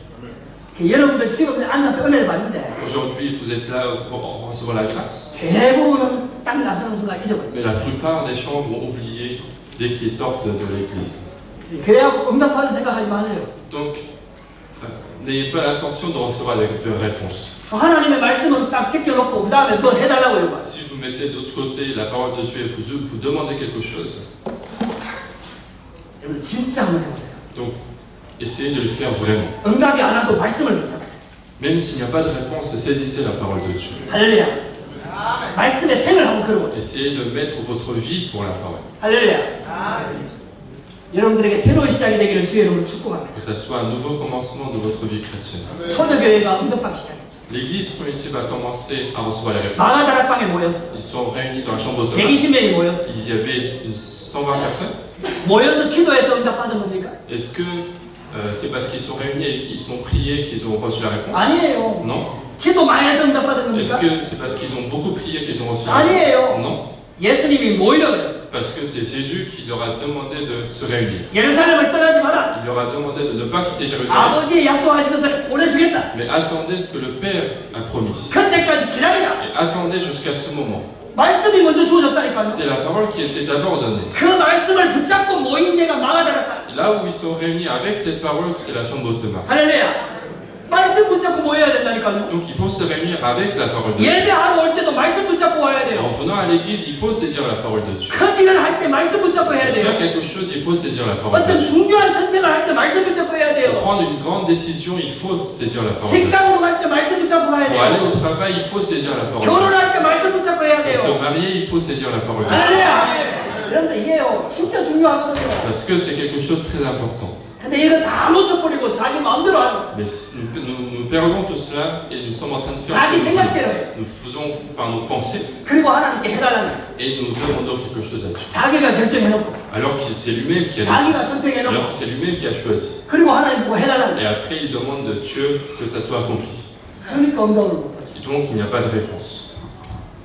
여러분들 지금 앉아서 은혜를 받는데 Aujourd'hui, vous êtes là pour recevoir la grâce, 대부분은 딱 나서는 순간 잊어버려요. mais la plupart des gens vont oublier dès qu'ils sortent de l'église. 그래갖고 응답하는 생각하지 마세요. Donc, n'ayez pas l'intention de recevoir de réponses. 하나님의 말씀은 딱 제껴놓고 그 다음에 뭐 해달라고 해요. Si vous mettez de l'autre côté la parole de Dieu et vous demandez quelque chose, 여러분 진짜 한번 해보세요. donc essayez de le faire vraiment. 응답이 안 와도 말씀을 붙잡으세요. Même s'il n'y a pas de réponse, saisissez la parole de Dieu. 할렐루야. 말씀의 생을 한번 걸어보세요. Essayez de mettre votre vie pour la parole. 할렐루야. 여러분들에게 새로운 시작이 되기를 주의 이름으로 축복합니다. Que ça soit un nouveau commencement de votre vie chrétienne. 초대교회가 응답받기 시작했죠. L'église primitive a commencé à recevoir les réponses. 마가다락방에 모였어요. Ils sont réunis dans la chambre d'hôte. 120명이 모였어요. Il y avait 120 personnes. 모여서 기도해서 응답받은 겁니까? Est-ce que c'est parce qu'ils sont réunis et qu'ils ont prié qu'ils ont reçu la réponse? 아니에요. Non. 기도 많이 해서 응답받은 Est-ce 겁니까? que c'est parce qu'ils ont beaucoup prié qu'ils ont reçu la 아니에요. réponse? Non. 예수님이 모이라 그랬어요. Parce que c'est Jésus qui leur a demandé de se réunir. 예루살렘을 떠나지 마라. Il leur a demandé de ne pas quitter Jérusalem, 아버지의 약속하신 것을 보내주겠다. mais attendez ce que le Père a promis. 그때까지 기다리라. Et attendez jusqu'à ce moment. 말씀이 먼저 주어졌다니까요. C'était la parole qui était d'abord donnée. 그 말씀을 붙잡고 모인 데가 마가다랐다. Là où ils sont réunis avec cette parole, c'est la chambre d'hôte de Marc. 할렐루야. 말씀 붙잡고 모여야 된다니까요. Donc il faut se réunir avec la parole de Dieu. 예배하러 올 때도 말씀 붙잡고 와야 En 돼요. venant à l'église, il faut saisir la parole de Dieu. 큰 일을 할 때 말씀 붙잡고 해야 Pour 돼요. faire quelque chose, il faut saisir la parole de 어떤 Dieu. 중요한 선택을 할 때 말씀 붙잡고 해야 Pour 돼요. prendre une grande décision, il faut saisir la parole de Dieu. 직장으로 갈 때 말씀 붙잡고 가야 Pour aller 돼요. au travail, il faut saisir la parole de Dieu. 결혼할 때 말씀 붙잡고 해야 Pour se 돼요. marier, il faut saisir la parole de Dieu. 할렐루야. 여러분들 이게요 진짜 중요하거든요. Parce que c'est quelque chose de très important. 근데 이거 다 놓쳐버리고 자기 마음대로 하는 거예요. Mais nous perdons tout cela et nous sommes en train de faire 자기 ce que nous 생각대로 voulons. 해요. Nous faisons par nos pensées 그리고 하나님께 해달라는 거예요. et nous demandons quelque chose à Dieu. 자기가 결정해놓고 Alors que c'est lui-même qui a 자기가 décidé. Alors 선택해놓고 que c'est lui-même qui a choisi. 그리고 하나님 보고 해달라는 Et 거예요. après, il demande de Dieu que ça soit accompli. 그러니까 응답을 못 받죠. Et donc, il n'y a pas de réponse.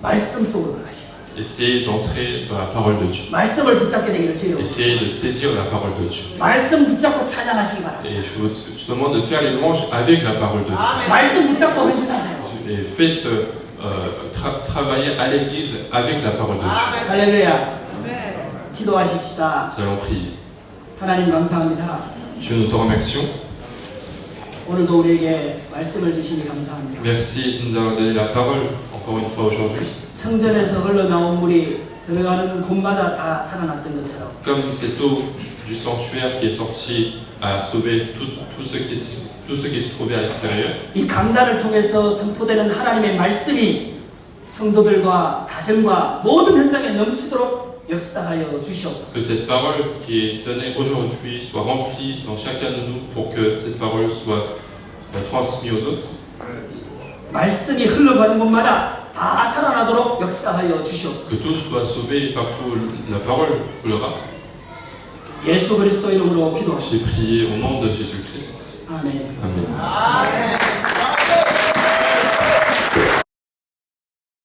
말씀 속으로 들어가시고 Essayez d'entrer dans la parole de Dieu. 말씀을 붙잡게 되기를 주의로 Essayez de saisir la parole de Dieu. 말씀 붙잡고 찬양하시기 바랍니다. Et je demande de faire les louanges avec la parole de Dieu. 말씀 붙잡고 헌신하세요. Et faites travailler à l'église avec la parole de Dieu. 할렐루야. 기도하십시다. Nous allons prier. 하나님 감사합니다. Dieu, nous te remercions. 오늘도 우리에게 말씀을 주시니 감사합니다. Merci de nous avoir donné la parole encore une fois aujourd'hui. 성전에서 흘러나온 물이 들어가는 곳마다 다 살아났던 것처럼 Comme cette eau du sanctuaire qui est sortie a sauvé tout ce qui se trouvait à l'extérieur. 이 강단을 통해서 선포되는 하나님의 말씀이 성도들과 가정과 모든 현장에 넘치도록 역사하여 주시옵소서. Que cette parole qui est donnée aujourd'hui soit remplie dans chacun de nous pour que cette parole soit transmise aux autres. 말씀이 흘러가는 곳마다 다 살아나도록 역사하여 Que 주시옵소서. tout soit sauvé partout où la parole coulera. 예수 그리스도 이름으로 기도하시옵소서. J'ai prié au nom de Jésus-Christ. 아멘. Amen.